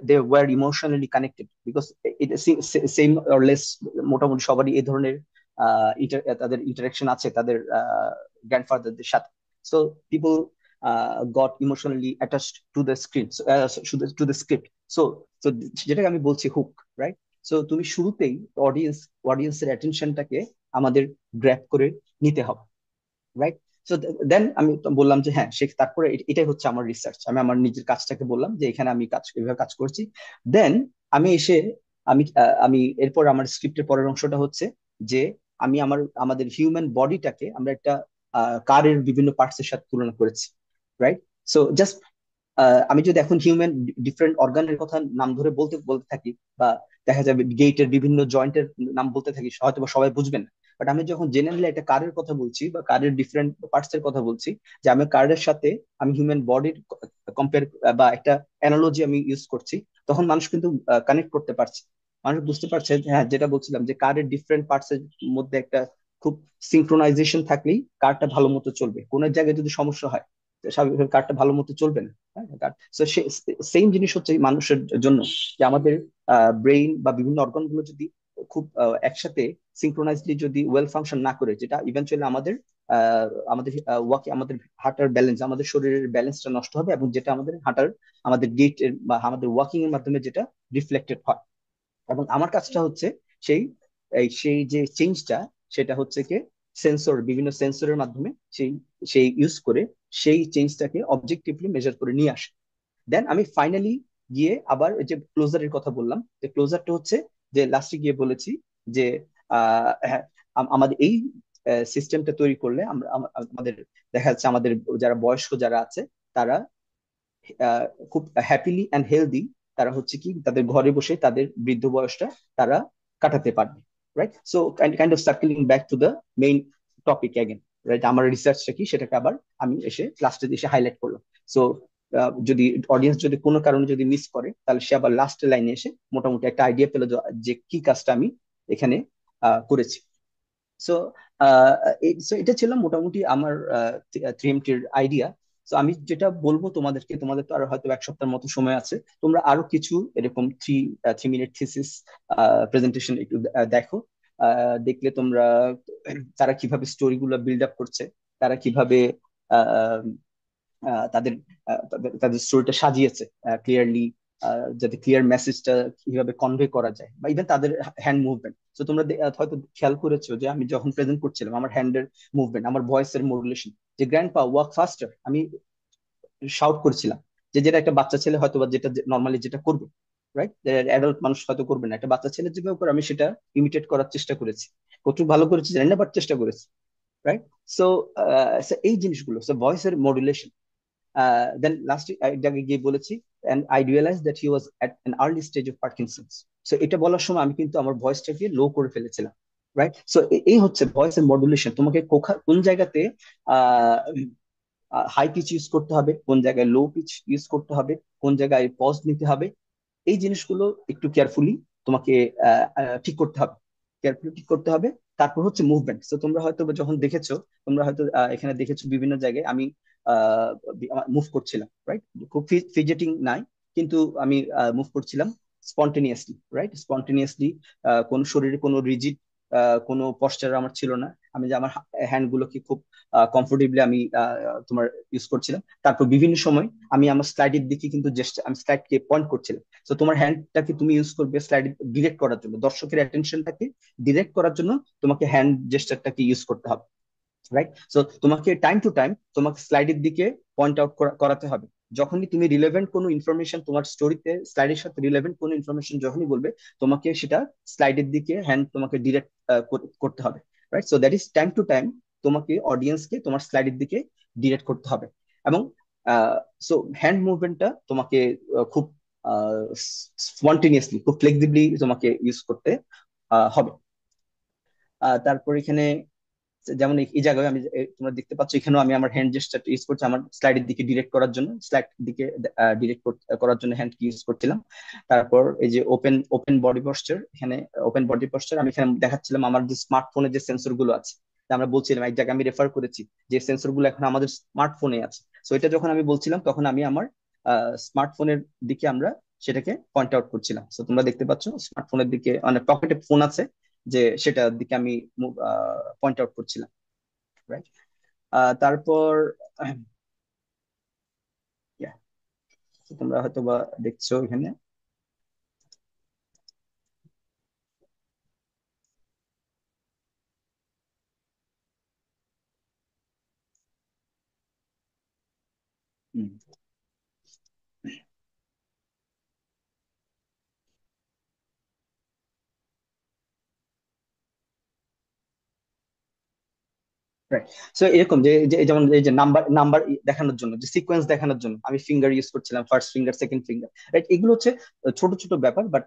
they were emotionally connected, because same or less মোটামুটি সবারই এই ধরনের তাদের ইন্টারাকশন আছে তাদের গ্র্যান্ডফাদারদের সাথে। So people goat emotionally attached to the screen, to the script. So so যেটাকে আমি বলছি হুক, রাইট। সো তুমি শুরুতেই অডিয়েন্সের অ্যাটেনশনটাকে আমাদের গ্র্যাব করে নিতে হবে, রাইট। সো দেন আমি তো বললাম যে হ্যাঁ, তারপরে এটাই হচ্ছে আমার রিসার্চ। আমি আমার নিজের কাজটাকে বললাম যে এখানে আমি এভাবে কাজ করছি। দেন আমি এসে আমি এরপর আমার স্ক্রিপ্টের পরের অংশটা হচ্ছে যে আমাদের হিউম্যান বডিটাকে আমরা একটা কারের বিভিন্ন পার্টস এর সাথে তুলনা করেছি, রাইট। সো জাস্ট আমি যদি এখন হিউম্যান ডিফারেন্ট অর্গানের কথা নাম ধরে বলতে বলতে থাকি, বা দেখা যাবে গেটের বিভিন্ন জয়েন্টের নাম বলতে থাকি, হয়তো বা সবাই বুঝবেন না। বাট আমি যখন জেনারেলি একটা কারের কথা বলছি বা কারের ডিফারেন্ট পার্টস এর কথা বলছি, যে আমি কারের সাথে আমি হিউম্যান বডির কম্পেয়ার বা একটা অ্যানালজি আমি ইউজ করছি, তখন মানুষ কিন্তু কানেক্ট করতে পারছে। মানুষ বুঝতে পারছে যে হ্যাঁ, যেটা বলছিলাম যে কারের ডিফারেন্ট পার্টস এর মধ্যে একটা খুব সিঙ্ক্রোনাইজেশন থাকলেই কারটা ভালো মতো চলবে। কোন এক জায়গায় যদি সমস্যা হয়, তো স্বাভাবিকভাবে কারটা ভালো মতো চলবে না। তো সেম জিনিস হচ্ছে এই মানুষের জন্য, যে আমাদের ব্রেইন বা বিভিন্ন অর্গান গুলো যদি খুব একসাথে সিঙ্ক্রোনাইজলি যদি ওয়েল ফাংশন না করে, যেটা ইভেন্চুয়ালি আহ, আমাদের আমাদের হাঁটার ব্যালেন্স, আমাদের শরীরের ব্যালেন্সটা নষ্ট হবে, এবং যেটা আমাদের গেট বা আমাদের ওয়াকিং এর মাধ্যমে যেটা রিফ্লেক্টেড হয়। এবং আমার কাজটা হচ্ছে সেই সেই যে চেঞ্জটা, সেটা হচ্ছে কি বিভিন্ন সেন্সরের মাধ্যমে সেই সেই ইউজ করে সেই চেঞ্জটাকে অবজেক্টিভলি মেজার করে নিয়ে আসে। দেন আমি ফাইনালি গিয়ে আবার ওই যে ক্লোজারের কথা বললাম, যে ক্লোজারটা হচ্ছে যে লাস্টে গিয়ে বলেছি যে হ্যাঁ, আমাদের এই সিস্টেমটা তৈরি করলে আমরা আমাদের দেখা যাচ্ছে আমাদের যারা বয়স্ক যারা আছে, তারা আহ, খুব হ্যাপিলি অ্যান্ড হেলদি, তারা হচ্ছে কি তাদের ঘরে বসে তাদের বৃদ্ধ বয়সটা তারা কাটাতে পারবে। Right, so kind of circling back to the main topic again, right. আমার রিসার্চটা কি সেটাকে আবার আমি এসে লাস্টে এসে হাইলাইট করলাম। সো যদি অডিয়েন্স যদি কোনো কারণে যদি মিস করে, তাহলে সে আবার লাস্ট লাইনে এসে মোটামুটি একটা আইডিয়া পেলো যে কি কাজটা আমি এখানে করেছি। সো এটা ছিল মোটামুটি আমার 3MT-র আইডিয়া। তো আমি যেটা বলবো তোমাদেরকে, তোমাদের তো আরো হয়তো 1 সপ্তাহের মতো সময় আছে, তোমরা আরো কিছু এরকম 3 মিনিট থিসিস প্রেজেন্টেশন একটু দেখো। দেখলে তোমরা তারা কিভাবে স্টোরি গুলো বিল্ড আপ করছে, তারা কিভাবে আহ, আহ, তাদের তাদের স্টোরিটা সাজিয়েছে ক্লিয়ারলি, যাতে ক্লিয়ার মেসেজটা কিভাবে কনভে করা যায়, বা ইভেন তাদের হ্যান্ড মুভমেন্ট। তো তোমরা হয়তো খেয়াল করেছো যে আমি যখন প্রেজেন্ট করছিলাম, আমার হ্যান্ডের মুভমেন্ট, আমার ভয়েসের মডুলেশন, যে গ্র্যান্ড পা ওয়াক ফাস্টার, আমি শাউট করেছিলাম, যে যেটা একটা বাচ্চা ছেলে হয়তো বা যেটা নর্মালি যেটা করবে, রাইট, অ্যাডাল্ট মানুষ হয়তো করবে না, একটা বাচ্চা ছেলে যেভাবে করে আমি সেটা ইমিটেট করার চেষ্টা করেছি। কতটুকু ভালো করেছি জানি না, বাট চেষ্টা করেছি, রাইট। সো এই জিনিসগুলো, ভয়েসের মডুলেশন। দেন লাস্ট জায়গায় গিয়ে বলেছি, and I realized that he was at an early stage of Parkinson's. So এটা বলার সময় আমি কিন্তু আমার ভয়েসটাকে লো করে ফেলেছিলাম, রাইট। সো এই হচ্ছে ভয়েসের মডুলেশন। তোমাকে কোন জায়গাতে হাই পিচ ইউজ করতে হবে, কোন জায়গায় লো পিচ ইউজ করতে হবে, কোন জায়গায় পজ নিতে হবে, এই জিনিসগুলো একটু কেয়ারফুলি তোমাকে ঠিক করতে হবে, কেয়ারফুলি ঠিক করতে হবে। তারপর হচ্ছে মুভমেন্ট। তো তোমরা হয়তো বা যখন দেখেছো, তোমরা হয়তো এখানে দেখেছো বিভিন্ন জায়গায় আমি মুভ করছিলাম, রাইট? খুব ফিজেটিং নাই, কিন্তু আমি মুভ করছিলাম স্পন্টেনিয়াসলি, রাইট? স্পন্টেনিয়াসলি, কোন শরীরে কোনো রিজিড কোনো পশ্চার আমার ছিল না। আমি যে আমার হ্যান্ড গুলোকে খুব কমফোর্টেবলি আমি তোমার ইউজ করছিলাম। তারপর বিভিন্ন সময় আমি আমার স্লাইডের দিকে কিন্তু আমি স্লাইডকে পয়েন্ট করছিলাম। তো তোমার হ্যান্ডটাকে তুমি ইউজ করবে স্লাইড ডিরেক্ট করার জন্য, দর্শকের অ্যাটেনশনটাকে ডিরেক্ট করার জন্য তোমাকে হ্যান্ড জেস্টারটাকে ইউজ করতে হবে, রাইট? সো তোমাকে টাইম টু টাইম তোমাকে স্লাইডের দিকে পয়েন্ট আউট করাতে হবে। যখনই তুমি রিলেভেন্ট কোনো ইনফরমেশন তোমার স্টোরিতে, স্লাইডের সাথে রিলেভেন্ট কোনো ইনফরমেশন যখনই বলবে, তোমাকে সেটা স্লাইডের দিকে হ্যান্ড তোমাকে ডিরেক্ট করতে হবে, right? So that is time to time তোমাকে অডিয়েন্সকে তোমার স্লাইডের দিকে ডিরেক্ট করতে হবে। এবং সো হ্যান্ড মুভমেন্টটা তোমাকে খুব স্পন্টেনিয়াসলি, খুব ফ্লেক্সিবলি তোমাকে ইউজ করতে হবে। তারপর এখানে যেমন এই জায়গায় আমি তোমরা দেখতে পাচ্ছ, এখানেও আমি আমার হ্যান্ড জেস্টার ইউজ করছি আমার স্লাইডের দিকে ডিরেক্ট করার জন্য, স্লাইড দিকে ডিরেক্ট করার জন্য হ্যান্ড ইউজ করছিলাম। তারপর এই যে ওপেন ওপেন বডি পশ্চার, এখানে ওপেন বডি পশ্চার আমি এখানে দেখাচ্ছিলাম আমার যে স্মার্টফোনে যে সেন্সর গুলো আছে, আমরা বলছিলাম এক জায়গায় আমি রেফার করেছি যে সেন্সর গুলো এখন আমাদের স্মার্টফোনে আছে। সো এটা যখন আমি বলছিলাম তখন আমি আমার স্মার্টফোনের দিকে আমরা সেটাকে পয়েন্ট আউট করছিলাম। সো তোমরা দেখতে পাচ্ছ স্মার্টফোনের দিকে, মানে পকেটে ফোন আছে, যে সেটার দিকে আমি পয়েন্ট আউট করছিলাম, রাইট? তারপর yeah, so তোমরা হয়তো বা দেখছো এখানে। রাইট। সো এরকম যেমন এই যে নাম্বার নাম্বার দেখানোর জন্য, যে সিকোয়েন্স দেখানোর জন্য আমি ফিঙ্গার ইউজ করছিলাম, first finger, second finger, right? এগুলো হচ্ছে ছোট ছোট ব্যাপার, বাট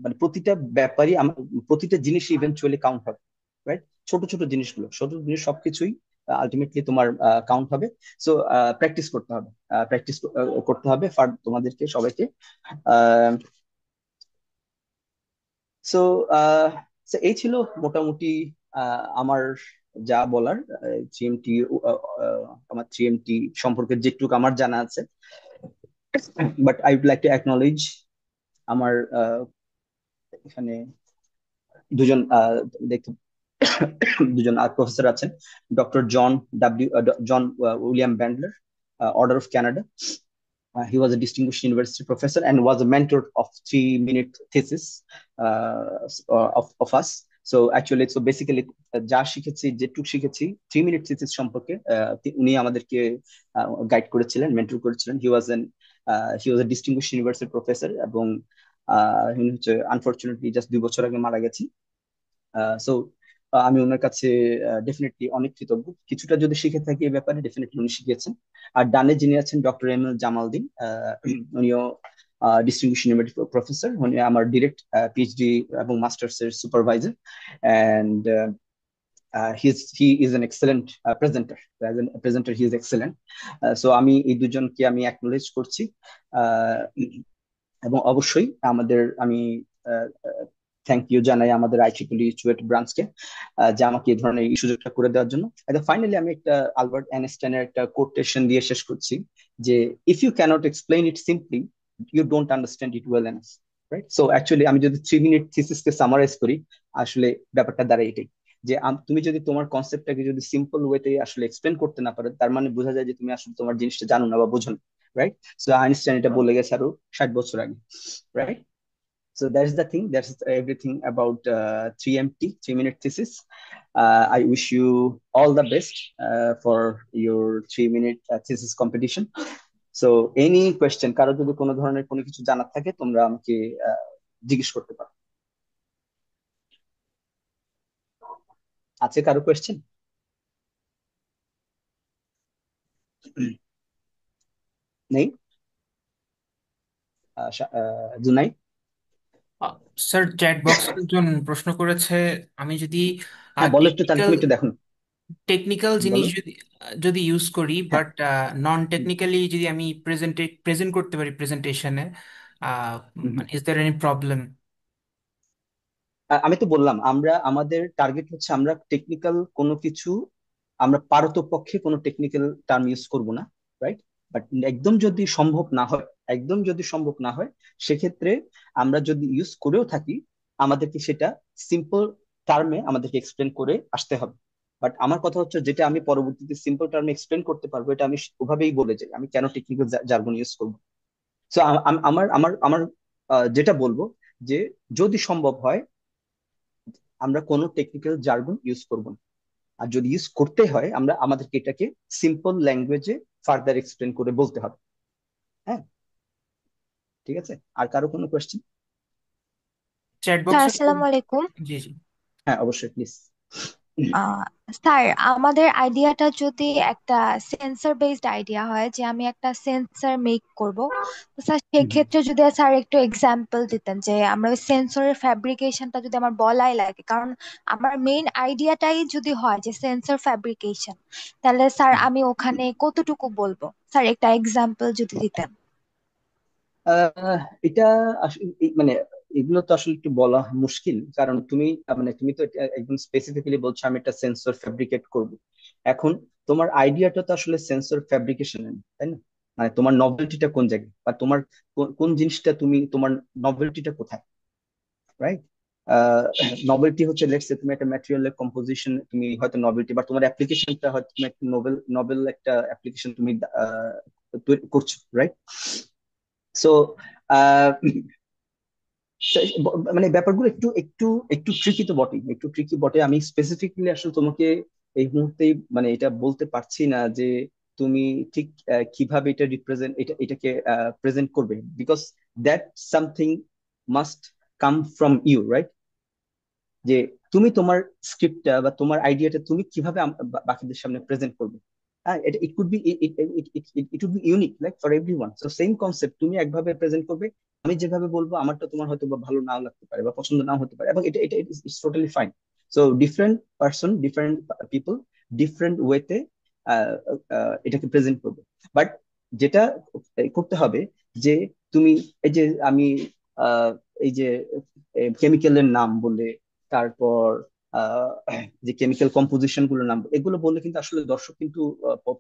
মানে প্রতিটা ব্যাপারই আমার, প্রতিটা জিনিস ইভেন্চুয়ালি কাউন্ট হবে, রাইট? ছোট ছোট জিনিসগুলো, ছোট জিনিস সবকিছুই আলটিমেটলি তোমার কাউন্ট হবে। সো প্র্যাকটিস করতে হবে, প্র্যাকটিস করতে হবে তোমাদেরকে সবাইকে। সো এই ছিল মোটামুটি আমার যা বলার। থ্রিএমটি, আমার থ্রিএমটি সম্পর্কে যেটুকু আমার জানা আছে। But I would like to acknowledge আমার এখানে দুজন দেখতে দুজন প্রফেসর আছেন, Doctor John William Bandler, Order of Canada. He was a distinguished university professor and was a mentor of 3 minute thesis of us. So actually, so basically, যা শিখেছি, যেটুকু শিখেছি 3 minute thesis সম্পর্কে, উনি আমাদেরকে গাইড করেছিলেন, মেন্টর করেছিলেন. He was a distinguished university professor, এবং উনি হচ্ছে আনফরচুনেটলি জাস্ট 2 বছর আগে মারা গেছেন. সো আমি ওনার কাছে ডেফিনেটলি অনেক কৃতজ্ঞ। কিছুটা যদি শিখে থাকি এই ব্যাপারে, ডেফিনেটলি উনি শিখিয়েছেন। আর ডানে যিনি আছেন ডক্টর এম এল জামালদিন, উনিও ডিস্টিংগুইশড ইউনিভার্সিটি প্রফেসর, উনি আমার ডিরেক্ট পিএইচডি এবং মাস্টার্স এর supervisor, and he is an excellent presenter. As a presenter he is excellent. So আমি এই দুজনকে আমি অ্যাকনোলেজ করছি। এবং অবশ্যই আমি থ্যাংক ইউ জানাই আমাদের আইইইই চুয়েট ব্রাঞ্চকে, যে আমাকে এই ধরনের এই সুযোগটা করে দেওয়ার জন্য। ফাইনালি আমি একটা আলবার্ট আইনস্টাইনের একটা কোটেশন দিয়ে শেষ করছি, যে if you can't explain it simply, you don't understand it well enough, right? So actually আমি যদি 3 মিনিট থিসিসকে সামারাইজ করি, আসলে ব্যাপারটা দাঁড়ায় এটাই, যে তুমি যদি তোমার কনসেপ্টটাকে যদি সিম্পল ওয়েতে আসলে এক্সপ্লেন করতে না পারো, তার মানে বোঝা যায় যে তুমি আসলে তোমার জিনিসটা জানো না বা বোঝো না, রাইট? সো আইনস্টাইন এটা বলে গেছে আরো 60 বছর আগে, right? So that's the thing. That's everything about 3MT, 3 minute thesis. I wish you all the best for your 3 minute thesis competition. So any question, কারো যদি কোনো ধরনের কোনো কিছু জানার থাকে, তোমরা আমাকে জিজ্ঞেস করতে পারো। আছে কারো কোয়েশ্চেন? নেই? জুনাই? স্যার, চ্যাট বক্সে একজন প্রশ্ন করেছে, আমি যদি হ্যাঁ বলো একটু, তাহলে টেকনিক্যাল তুমি একটু দেখো। টেকনিক্যাল জিনিস বলো। যদি যদি ইউজ করি, হ্যাঁ। বাট নন টেকনিক্যালি যদি আমি প্রেজেন্ট করতে পারি প্রেজেন্টেশনে, hmm. Is there any problem? আমি তো বললাম আমরা আমাদের টার্গেট হচ্ছে আমরা টেকনিক্যাল কোনো কিছু আমরা পারতপক্ষে কোনো টেকনিক্যাল টার্ম ইউজ করব না, রাইট? বাট একদম যদি সম্ভব না হয়, একদম যদি সম্ভব না হয়, সেক্ষেত্রে আমরা যদি ইউজ করেও থাকি, আমাদেরকে সেটা সিম্পল টার্মে আমাদেরকে এক্সপ্লেন করে আসতে হবে। বাট আমার কথা হচ্ছে যেটা আমি পরবর্তীতে সিম্পল টার্মে এক্সপ্লেন করতে পারবো, এটা আমি ওভাবেই বলে যাই আমি কেন টেকনিক্যাল জার্গন ইউজ করবো। সো আমার আমার আমার যেটা বলবো যে যদি সম্ভব হয় আমরা কোনো টেকনিক্যাল জার্গন ইউজ করব না। আর যদি ইউজ করতে হয় আমরা আমাদেরকে এটাকে সিম্পল ল্যাঙ্গুয়েজে ফার্দার এক্সপ্লেন করে বলতে হবে। হ্যাঁ, ঠিক আছে। আর কারো কোনো কোয়েশ্চেন? চ্যাট স্যার বক্সে আসসালামু আলাইকুম। জি জি। হ্যাঁ, অবশ্যই, প্লিজ। আহ, স্যার আমাদের আইডিয়াটা যদি একটা সেন্সর বেসড আইডিয়া হয় যে আমি একটা সেন্সর মেক করব, তো স্যার সেক্ষেত্রে যদি স্যার একটু এক্সাম্পল দিতেন যে আমরা ওই সেন্সরের ফ্যাব্রিকেশনটা যদি আমার বলাই লাগে, কারণ আমার মেইন আইডিয়াটাই যদি হয় যে সেন্সর ফ্যাব্রিকেশন, তাহলে স্যার আমি ওখানে কতটুকু বলবো, স্যার একটা এক্সাম্পল যদি দিতেন। এটা আসলে মানে এগুলো তো আসলে একটু বলা মুশকিল, কারণ তুমি মানে তুমি তো এটা একদম স্পেসিফিক্যালি বলছো আমি একটা সেন্সর ফ্যাব্রিকেট করব। এখন তোমার আইডিয়াটা তো আসলে সেন্সর ফ্যাব্রিকেশন, তাই না? মানে তোমার নভেলটিটা কোন জায়গায়, বা তোমার কোন জিনিসটা তুমি তোমার নভেলটিটা কোথায়, রাইট? নভেলটি হচ্ছে লেটস সে তুমি একটা ম্যাটেরিয়ালের কম্পোজিশন, তুমি হয়তো নভেলটি, বা তোমার অ্যাপ্লিকেশনটা হয়তো তুমি একটা নোবেল নভেল একটা অ্যাপ্লিকেশন তুমি তৈরি করছো, রাইট? সো মানে ব্যাপারগুলো একটু একটু একটু ট্রিকি তো বটে, একটু ট্রিকি বটে। আমি স্পেসিফিকলি আসলে তোমাকে এই মুহূর্তে মানে এটা বলতে পারছি না যে তুমি ঠিক কিভাবে এটা রিপ্রেজেন্ট এটাকে প্রেজেন্ট করবে, because that something must come from you, right? যে তুমি তোমার স্ক্রিপ্টটা বা তোমার আইডিয়াটা তুমি কিভাবে বাকিদের সামনে প্রেজেন্ট করবে। হ্যাঁ, এটা it could be it would be unique like for everyone. So same concept তুমি একভাবে প্রেজেন্ট করবে, আমি যেভাবে বলবো আমারটা তোমার হয়তো বা ভালো নাও লাগতে পারে বা পছন্দ নাও হতে পারে, এবং এটা এটা it's totally fine. So different person, different people, different ওয়েতে এটাকে প্রেজেন্ট করবে। বাট যেটা করতে হবে যে তুমি এই যে আমি আহ, এই যে কেমিক্যালের নাম বলে, তারপর আহ, যে কেমিক্যাল কম্পোজিশন গুলোর নাম, এগুলো বললে কিন্তু আসলে দর্শক কিন্তু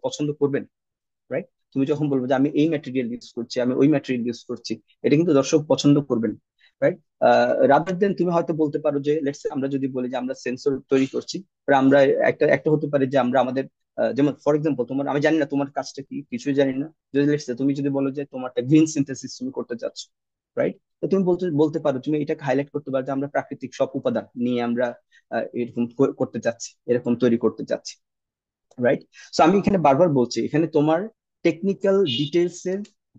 পছন্দ করবেন, রাইট? তুমি যখন বলবো যে আমি এই ম্যাটেরিয়াল ইউজ করছি, আমি ওই ম্যাটেরিয়াল ইউজ করছি, এটা কিন্তু দর্শক পছন্দ করবেন, রাইট? রাদার দেন তুমি হয়তো বলতে পারো যে লেটস আমরা যদি বলি যে আমরা সেন্সর তৈরি করছি, বা আমরা একটা একটা হতে পারে যে আমরা আমাদের যেমন ফর এক্সাম্পল তোমার, আমি জানি না তোমার কাজটা কি, কিছুই জানি না, যদি লেটস তুমি যদি বলো যে তোমার একটা গ্রিন সিনথেসিস তুমি করতে চাচ্ছ, রাইট? তো তুমি বলতে বলতে পারো, তুমি এটাকে হাইলাইট করতে পারো যে আমরা প্রাকৃতিক সব উপাদান নিয়ে আমরা এরকম করতে চাচ্ছি, এরকম তৈরি করতে চাচ্ছি, রাইট? সো আমি এখানে বারবার বলছি এখানে তোমার টেকনিক্যাল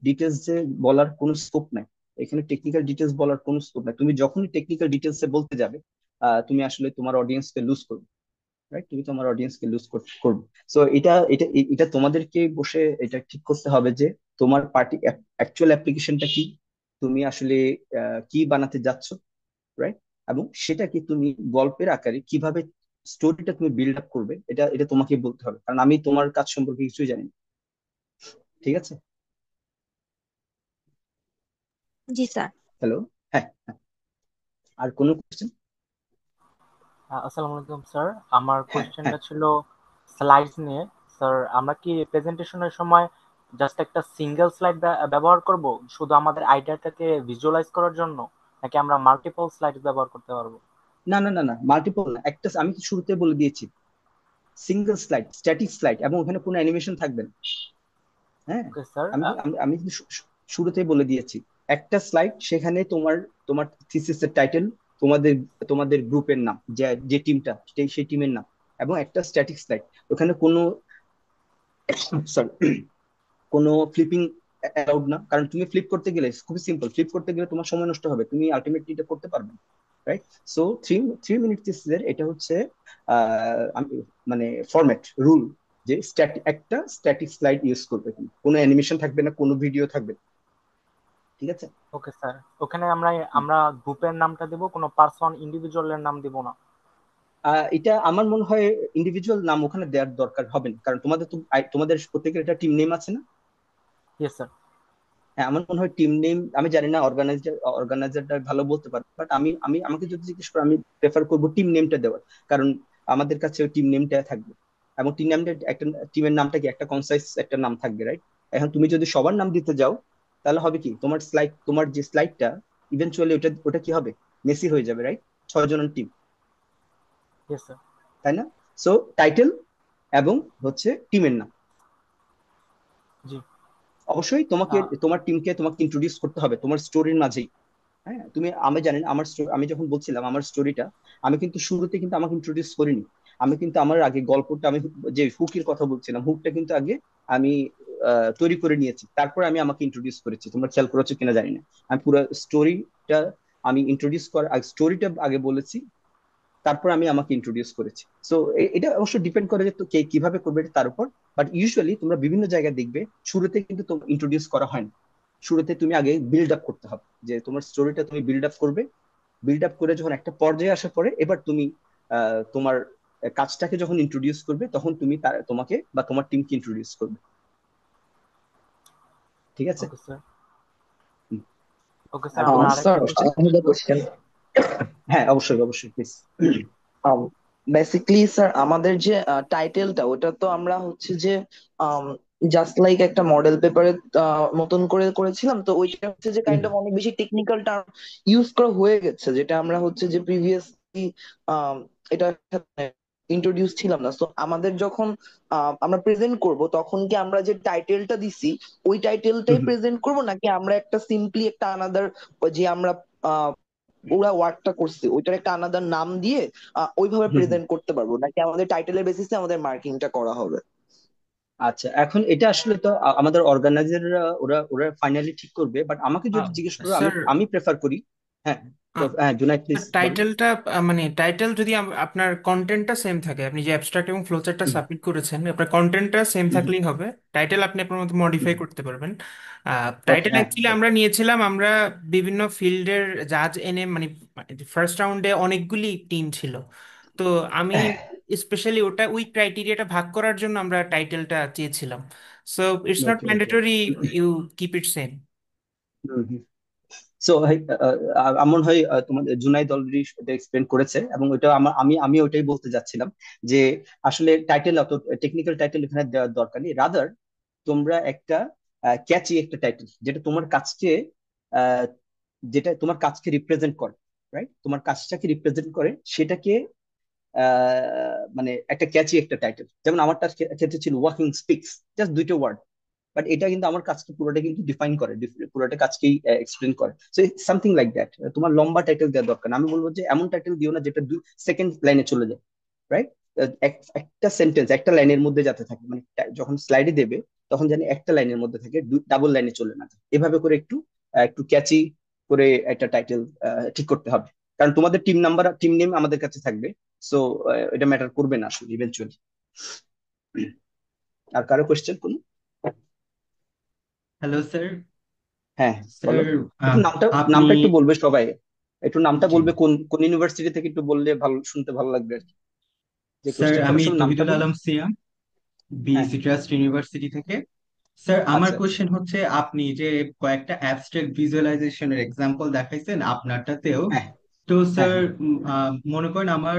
ডিটেলস এ বলার কোনো স্কোপ নাই। এখানে টেকনিক্যাল ডিটেলস বলার কোনো স্কোপ নাই। তুমি যখনই টেকনিক্যাল ডিটেলস এ বলতে যাবে তুমি আসলে তোমার অডিয়েন্সকে লুজ করবে, রাইট? তুমি তোমার অডিয়েন্সকে লুজ করবে। সো এটা এটা এটা তোমাদেরকে বসে এটা ঠিক করতে হবে যে তোমার পার্টি অ্যাকচুয়াল অ্যাপ্লিকেশনটা কি, তুমি আসলে কি বানাতে যাচ্ছ, রাইট? এবং সেটা কি তুমি গল্পের আকারে কিভাবে স্টোরিটা তুমি বিল্ড আপ করবে, এটা এটা তোমাকে বলতে হবে, কারণ আমি তোমার কাজ সম্পর্কে কিছুই জানি না। ঠিক আছে? জি স্যার। হ্যালো। হ্যাঁ, হ্যাঁ। আর কোনো কোশ্চেন? আসসালামু আলাইকুম স্যার। আমার হ্যাঁ, হ্যাঁ। কোশ্চেনটা ছিল স্লাইডস নিয়ে। স্যার, আমরা কি প্রেজেন্টেশনের সময় জাস্ট একটা সিঙ্গেল স্লাইড ব্যবহার করব শুধু আমাদের আইডিয়াটাকে ভিজুয়ালাইজ করার জন্য, নাকি আমরা মাল্টিপল স্লাইড ব্যবহার করতে পারবো? না, না, না, না, মাল্টিপল না, একটা আমি তো শুরুতে বলে দিয়েছি, সিঙ্গেল স্লাইড, স্ট্যাটিক স্লাইড, এবং ওখানে কোনো অ্যানিমেশন থাকবে না। হ্যাঁ, ওকে স্যার। আমি আমি আমি কিন্তু শুরুতেই বলে দিয়েছি, একটা স্লাইড, সেখানে তোমার তোমার থিসিসের টাইটেল, তোমাদের তোমাদের গ্রুপের নাম, যে যে টিমটা, সেই টিমের নাম, এবং একটা স্ট্যাটিক স্লাইড। ওখানে কোনো সরি কোনো ফ্লিপিং অ্যালাউড না, কারণ তুমি ফ্লিপ করতে গেলে খুবই সিম্পল, ফ্লিপ করতে গেলে তোমার সময় নষ্ট হবে, তুমি আলটিমেটলি এটা করতে পারবে, right? So three three minute থিসিসের এটা হচ্ছে মানে ফরম্যাট রুল, যে একটা স্ট্যাটিক স্লাইড ইউজ করবে, তুমি কোনো অ্যানিমেশন থাকবে না, কোনো ভিডিও থাকবে না। ঠিক আছে? ওকে স্যার, ওখানে আমরা আমরা গ্রুপের নামটা দেব, কোনো পার্সন ইন্ডিভিজুয়ালের নাম দিব না? এটা আমার মনে হয় ইন্ডিভিজুয়াল নাম ওখানে দেওয়ার দরকার হবে না, কারণ তোমাদের তো তোমাদের প্রত্যেকের একটা টিম নেম আছে না? Yes sir. হ্যাঁ, আমার মনে হয় টিম নেম, আমি জানি না অর্গানাইজারটা ভালো বলতে পারে, বাট আমি আমি আমাকে যদি জিজ্ঞেস করো, আমি প্রেফার করবো টিম নেমটা দেওয়ার। কারণ আমাদের কাছে ওই টিম নেমটা থাকবে, এবং টিম নেমটা একটা, টিমের নামটা কি একটা কনসাইজ একটা নাম থাকবে, রাইট? এখন তুমি যদি সবার নাম দিতে যাও, তাহলে হবে কি, তোমার যে স্লাইডটা ইভেনচুয়ালি ওটা ওটা কি হবে, মেসি হয়ে যাবে, রাইট? 6 জনের টিম, ইয়েস স্যার। তাই না? সো টাইটেল এবং হচ্ছে টিমের নাম। জি। অবশ্যই তোমাকে আহ, তোমার টিমকে তোমাকে ইন্ট্রোডিউস করতে হবে তোমার স্টোরির মাঝেই। হ্যাঁ, আমি জানেন আমার আমি যখন বলছিলাম আমার স্টোরিটা, আমি কিন্তু শুরুতে কিন্তু আমাকে ইন্ট্রোডিউস করিনি। আমি কিন্তু আমার আগে গল্পটা, আমি যে হুকের কথা বলছিলাম, হুকটা কিন্তু আগে আমি তৈরি করে নিয়েছি, তারপরে আমি আমাকে ইন্ট্রোডিউস করেছি। তোমরা খেয়াল করেছো কিনা জানি না, আমি পুরো স্টোরিটা, আমি ইন্ট্রোডিউস করার স্টোরিটা আগে বলেছি, তারপর আমি আমাকে ইন্ট্রোডিউস করেছি। সো এটা অবশ্য ডিপেন্ড করে যে তো কে কিভাবে করবে এটা তার উপর। বাট ইউজুয়ালি তোমরা বিভিন্ন জায়গায় দেখবে শুরুতে কিন্তু ইন্ট্রোডিউস করা হয় না। শুরুতে তুমি আগে বিল্ড আপ করতে হবে, যে তোমার স্টোরিটা তুমি বিল্ড আপ করবে। বিল্ড আপ করে যখন একটা পর্যায়ে আসার পরে, এবার তুমি তোমার কাজটাকে যখন ইন্ট্রোডিউস করবে, তখন তুমি তোমাকে বা তোমার টিমকে ইন্ট্রোডিউস করবে। ঠিক আছে? Okay sir. হুম। ওকে আর স্যার, কোনো আমার স্যার, আরেকটা কোশ্চেন? কোশ্চেন another ছিল। question. হ্যাঁ, অবশ্যই অবশ্যই, প্লিজ। বেসিক্যালি স্যার, আমাদের যে টাইটেলটা, ওটা তো আমরা হচ্ছে যে জাস্ট লাইক একটা মডেল পেপারের মতন করে করেছিলাম, তো ওইটা হচ্ছে যে কাইন্ড অফ অনেক বেশি টেকনিক্যাল টার্ম ইউজ করা হয়ে গেছে, যেটা আমরা হচ্ছে যে প্রিভিয়াসলি এটা ইন্ট্রোডিউস ছিলাম না। তো আমাদের যখন আমরা প্রেজেন্ট করব, তখন কি আমরা যে টাইটেলটা দিছি ওই টাইটেলটাই প্রেজেন্ট করব, নাকি আমরা একটা সিম্পলি একটা আনাদার, যে আমরা ওরা ওয়ার্কটা করছে ওইটার একটা আলাদা নাম দিয়ে ওইভাবে প্রেজেন্ট করতে পারবো, নাকি আমাদের টাইটেলের বেসিসে আমাদের মার্কিংটা করা হবে? আচ্ছা, এখন এটা আসলে তো আমাদের অর্গানাইজাররা, ওরা ওরা ফাইনালি ঠিক করবে, বাট আমাকে যদি জিজ্ঞেস করো, আমি স্যার, আমি প্রেফার করি। হ্যাঁ, তো হ্যাঁ, জুনাইদ প্লিজ বলো। টাইটেলটা মানে টাইটেল যদি আপনার কন্টেন্টটা সেম থাকে, আপনি যে অ্যাবস্ট্রাক্ট এবং ফ্লোচার্টটা হুম, সাবমিট করেছেন, আপনার কন্টেন্টটা সেম হুম, থাকলেই হবে। টাইটেল আপনি আপনার মতো মডিফাই করতে পারবেন। ওকে, টাইটেল হ্যাঁ, অ্যাকচুয়ালি আমরা নিয়েছিলাম, আমরা বিভিন্ন ফিল্ডের জাজ এনে, মানে ফার্স্ট রাউন্ডে অনেকগুলি টিম ছিল। তো আমি স্পেশালি ওটা ওই ক্রাইটেরিয়াটা ভাগ করার জন্য আমরা টাইটেলটা চেয়েছিলাম। So it's not okay, okay. Mandatory, you keep it same. So আমার হয় তোমাদের জুনাইদ অলরেডি এক্সপ্লেন করেছে, এবং ওইটা আমি ওইটাই বলতে যাচ্ছিলাম, যে আসলে টাইটেল অত টেকনিক্যাল টাইটেল এখানে দেওয়ার দরকার নেই। রাদার তোমরা একটা ক্যাচি একটা টাইটেল, যেটা তোমার কাজকে আহ, যেটা তোমার কাজকে রিপ্রেজেন্ট করে, রাইট? তোমার কাজটাকে রিপ্রেজেন্ট করে, সেটাকে মানে একটা ক্যাচি একটা টাইটেল। যেমন আমারটা ক্ষেত্রে ছিল ওয়াকিং স্পিক্স, জাস্ট 2টা ওয়ার্ড, বাট এটা কিন্তু আমার কাজকে পুরোটা কিন্তু ডিফাইন করে, পুরোটা কাজকেই এক্সপ্লেন করে। So something like that. তোমার লম্বা টাইটেল দেওয়ার দরকার না। আমি বলবো যে এমন টাইটেল দিও না যেটা 2 সেকেন্ড লাইনে চলে যায়, রাইট? একটা সেন্টেন্স একটা লাইনের মধ্যে যাতে থাকে, মানে যখন স্লাইডে দেবে, তখন জানি একটা লাইনের মধ্যে থাকে, ডাবল লাইনে চলে না যায়। এভাবে করে একটু একটু ক্যাচি করে একটা টাইটেল ঠিক করতে হবে। কারণ তোমাদের টিম নেম আমাদের কাছে থাকবে। সো এটা ম্যাটার করবে না আসলে ইভেনচুয়ালি। আর কারো কোয়েশ্চেন কোনো? Hello sir. হ্যাঁ, বলো। স্যার, একটু নামটা আপনি, নামটা একটু বলবে সবাই, একটু নামটা জি বলবে, কোন কোন ইউনিভার্সিটি থেকে একটু বললে ভালো, শুনতে ভালো লাগবে আর কি। যে স্যার, কোশ্চেন আমি করার সময় নামটা তহিদুল বলবে। আলম সিয়াম, হ্যাঁ, বিএসসি ট্রাস্ট ইউনিভার্সিটি থেকে। স্যার, আমার আচ্ছা, আচ্ছা। কোশ্চেন হচ্ছে, আপনি যে কয়েকটা অ্যাবস্ট্রাক্ট ভিজুয়ালাইজেশনের এক্সাম্পল দেখাইছেন আপনারটাতেও, হ্যাঁ, তো হ্যাঁ, স্যার হ্যাঁ, মনে করেন আমার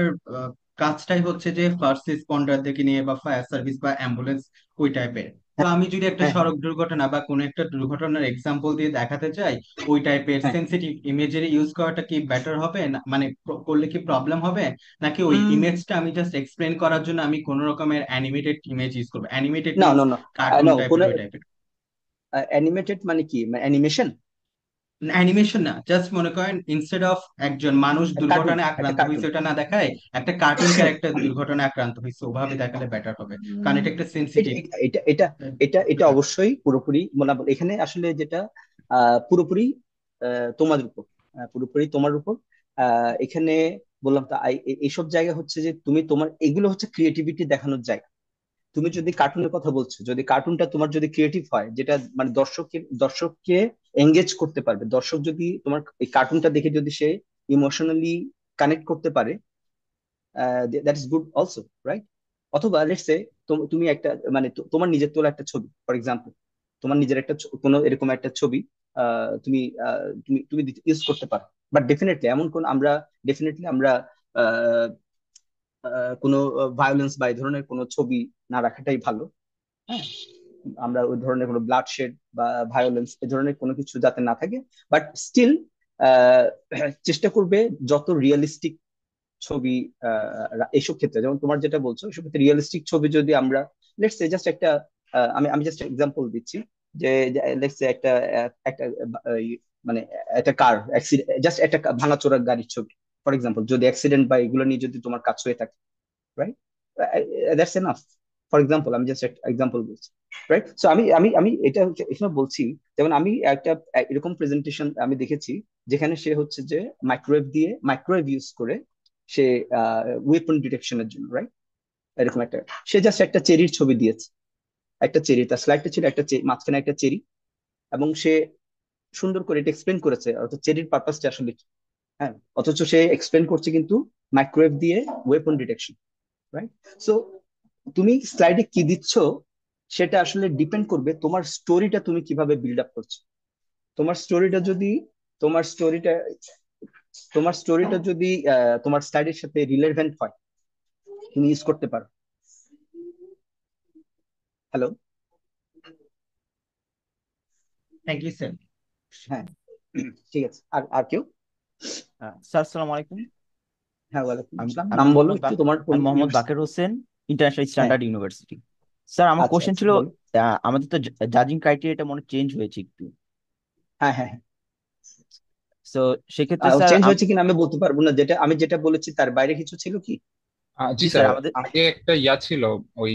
কাজটাই হচ্ছে যে ফার্স্ট রেসপন্ডার থেকে নিয়ে বা ফায়ার সার্ভিস বা অ্যাম্বুলেন্স ওই টাইপের। তো আমি যদি একটা হ্যাঁ, সড়ক দুর্ঘটনা বা কোনো একটা দুর্ঘটনার এক্সাম্পল দিয়ে দেখাতে চাই, ওই টাইপের হ্যাঁ, সেন্সিটিভ ইমেজেরি ইউজ করাটা কি বেটার হবে না, মানে করলে কি প্রবলেম হবে, নাকি ওই হ্যাঁ। ইমেজটা আমি জাস্ট এক্সপ্লেন করার জন্য আমি কোনো রকমের অ্যানিমেটেড ইমেজ ইউজ করবো? অ্যানিমেটেড না, মিনস না, না, কার্টুন না, টাইপের, কোনো ওই টাইপের। অ্যানিমেটেড মানে কি, অ্যানিমেশন? অ্যানিমেশন না, জাস্ট মনে করেন ইনস্টেড অফ একজন মানুষ কার্টুন, দুর্ঘটনায় একটা আক্রান্ত কার্টুন। হয়েছে ওটা না দেখায়, একটা কার্টুন ক্যারেক্টার দুর্ঘটনায় আক্রান্ত হয়েছে ওভাবে দেখালে বেটার হবে, কারণ এটা একটা এটা সেন্সিটিভ। এটা এটা এটা এটা অবশ্যই পুরোপুরি মানে এখানে আসলে যেটা পুরোপুরি তোমার উপর, পুরোপুরি তোমার উপর। এখানে বললাম তো, এইসব জায়গা হচ্ছে যে তুমি তোমার এগুলো হচ্ছে ক্রিয়েটিভিটি দেখানোর জায়গা। তুমি যদি কার্টুনের কথা বলছো, যদি কার্টুনটা তোমার যদি ক্রিয়েটিভ হয়, যেটা মানে দর্শককে এঙ্গেজ করতে পারবে, দর্শক যদি তোমার এই কার্টুনটা দেখে যদি সে ইমোশনালি কানেক্ট করতে পারে, that is good also, right? অথবা লেটস সে তুমি একটা মানে তোমার নিজের তোলা একটা ছবি, ফর এক্সাম্পল, তোমার নিজের একটা কোনো এরকম একটা ছবি তুমি তুমি ইউজ করতে পারো। বাট ডেফিনেটলি এমন কোন আমরা ডেফিনেটলি আমরা আহ, কোনো ভায়োলেন্স বা এই ধরনের কোনো ছবি না রাখাটাই ভালো। হ্যাঁ, আমরা ওই ধরনের কোনো ব্লাড শেড বা ভায়োলেন্স এ ধরনের কোনো কিছু যাতে না থাকে। বাট স্টিল চেষ্টা করবে যত রিয়েলিস্টিক ছবি এইসব ক্ষেত্রে, যেমন তোমার যেটা বলছো এসব ক্ষেত্রে রিয়েলিস্টিক ছবি যদি আমরা লেটস সে জাস্ট একটা আমি আমি জাস্ট এক্সাম্পল দিচ্ছি যে লেটস সে একটা একটা মানে একটা কার অ্যাক্সিডেন্ট, জাস্ট একটা ভাঙাচোরা গাড়ির ছবি ফর এক্সাম্পল, যদি অ্যাক্সিডেন্ট বা এগুলো নিয়ে যদি তোমার কাজ হয়ে থাকে, right, that's enough. For example আমি জাস্ট একটা এক্সাম্পল বলছি, রাইট। সো আমি এটা এখানে বলছি, যেমন আমি একটা এরকম প্রেজেন্টেশন আমি দেখেছি যেখানে সে হচ্ছে যে মাইক্রোওয়েভ ইউজ করে সে ওয়েপন ডিটেকশনের জন্য, রাইট, এরকম একটা সে জাস্ট একটা চেরির ছবি দিয়েছে, একটা চেরি, তার স্লাইডটা ছিল একটা মাঝখানে একটা চেরি, এবং সে সুন্দর করে এটা এক্সপ্লেন করেছে অর্থাৎ চেরির পারপাসটা আসলে কি। হ্যাঁ, অথচ সে এক্সপ্লেন করছে কিন্তু মাইক্রোওয়েভ দিয়ে ওয়েপন ডিটেকশন, রাইট। সো তুমি স্লাইডে কি দিচ্ছ সেটা আসলে ডিপেন্ড করবে তোমার স্টোরিটা তুমি কিভাবে বিল্ড আপ করছো। তোমার স্টোরিটা যদি তোমার স্টোরিটা তোমার স্টোরিটা যদি তোমার স্লাইডের সাথে রিলেভেন্ট হয়, তুমি ইউজ করতে পারো। হ্যালো। Thank you sir. হ্যাঁ, ঠিক আছে। আর আর কেউ? স্যার আসসালামু আলাইকুম। হ্যাঁ, ওয়ালাইকুম আমি আসসালাম। আমি নাম বলো মোহাম্মদ একটু, তোমার কোন আমি মোহাম্মদ ইউনিভার্সিটি? বাকের হোসেন, ইন্টারন্যাশনাল হ্যাঁ, স্ট্যান্ডার্ড ইউনিভার্সিটি। স্যার আমার আচ্ছা কোশ্চেন আচ্ছা, ছিল, বলো। আমাদের তো জাজিং ক্রাইটেরিয়াটা মনে চেঞ্জ হয়েছে একটু। হ্যাঁ হ্যাঁ তো সেক্ষেত্রে হ্যাঁ, স্যার চেঞ্জ হয়েছে কিনা আমি বলতে পারবো না, যেটা বলেছি তার বাইরে কিছু ছিল কি? জি জি স্যার স্যার, আমাদের আগে একটা ছিল, ওই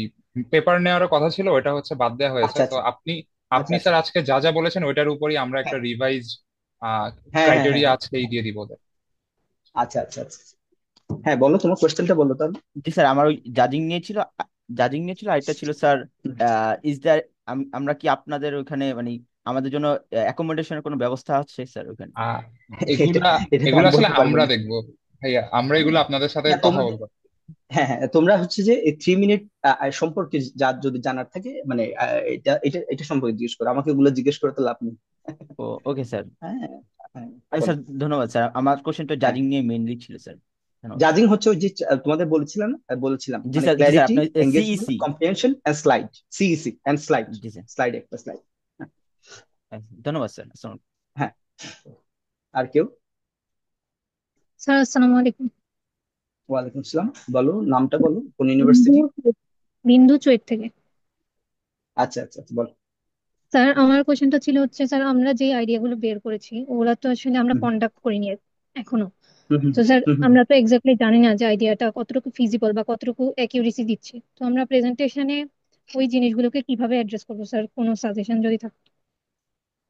পেপার নেওয়ার কথা ছিল, ওটা হচ্ছে বাদ দেওয়া হয়েছে। আচ্ছা তো আচ্ছা আপনি আচ্ছা আপনি আচ্ছা। স্যার আজকে যা যা বলেছেন ওইটার উপরই আমরা একটা হ্যাঁ রিভাইজ হ্যাঁ হ্যাঁ হ্যাঁ ক্রাইটেরিয়া হ্যাঁ। আজকেই দিয়ে দিব ওদের। আচ্ছা আচ্ছা আচ্ছা। হ্যাঁ, বলো তোমার কোয়েশ্চেনটা বলো তাহলে। জি স্যার আমার ওই জাজিং নিয়ে ছিল, আরেকটা ছিল স্যার হুম। ইজ দ্যার আমরা কি আপনাদের ওখানে মানে আমাদের জন্য অ্যাকোমোডেশনের কোনো ব্যবস্থা আছে স্যার ওখানে? আহ এটা এগুলা এটা তো এগুলো আমি আসলে বলতে পারবো আমরা না। দেখবো ভাইয়া, আমরা এগুলো আপনাদের সাথে না কথা তোমাদের, বলবো। হ্যাঁ হ্যাঁ, তোমরা হচ্ছে যে এই 3 মিনিট সম্পর্কে যা যদি জানার থাকে, মানে এটা এটা এটা সম্পর্কে জিজ্ঞেস করো, আমাকে এগুলো জিজ্ঞেস করে তো লাভ নেই। ও ওকে স্যার। হ্যাঁ হ্যাঁ, আচ্ছা বলো। স্যার ধন্যবাদ স্যার, আমার কোশ্চেনটা হ্যাঁ, জাজিং নিয়ে মেইনলি ছিল স্যার। ধন্যবাদ স্যার। জাজিং হচ্ছে ওই যে তোমাদের বলেছিলাম না, বলেছিলাম জি মানে স্যার, জি স্যার ক্ল্যারিটি, আপনার engagement, CEC. Comprehension and slide, CEC and slide, জি স্যার। স্লাইড একটা স্লাইড। ধন্যবাদ স্যার, আসসালামু হ্যাঁ, আর কেউ? স্যার আসসালামু আলাইকুম। ওয়ালাইকুম আসসালাম, বলো নামটা বলো, কোন বিন্দু ইউনিভার্সিটি? বিন্দু চুয়েট থেকে। আচ্ছা আচ্ছা আচ্ছা, বলো। স্যার আমার কোশ্চেনটা ছিল হচ্ছে স্যার আমরা যে আইডিয়া গুলো বের করেছি ওগুলা তো আসলে আমরা হুম কন্ডাক্ট করিনি এখনো। হুম হুম তো স্যার হুম হুম। আমরা তো এক্স্যাক্টলি জানি না যে আইডিয়াটা কতটুকু ফিজিবল বা কতটুকু অ্যাকিউরেসি দিচ্ছে। তো আমরা প্রেজেন্টেশনে ওই জিনিসগুলোকে কিভাবে অ্যাড্রেস করবো স্যার, কোনো সাজেশন যদি থাকে।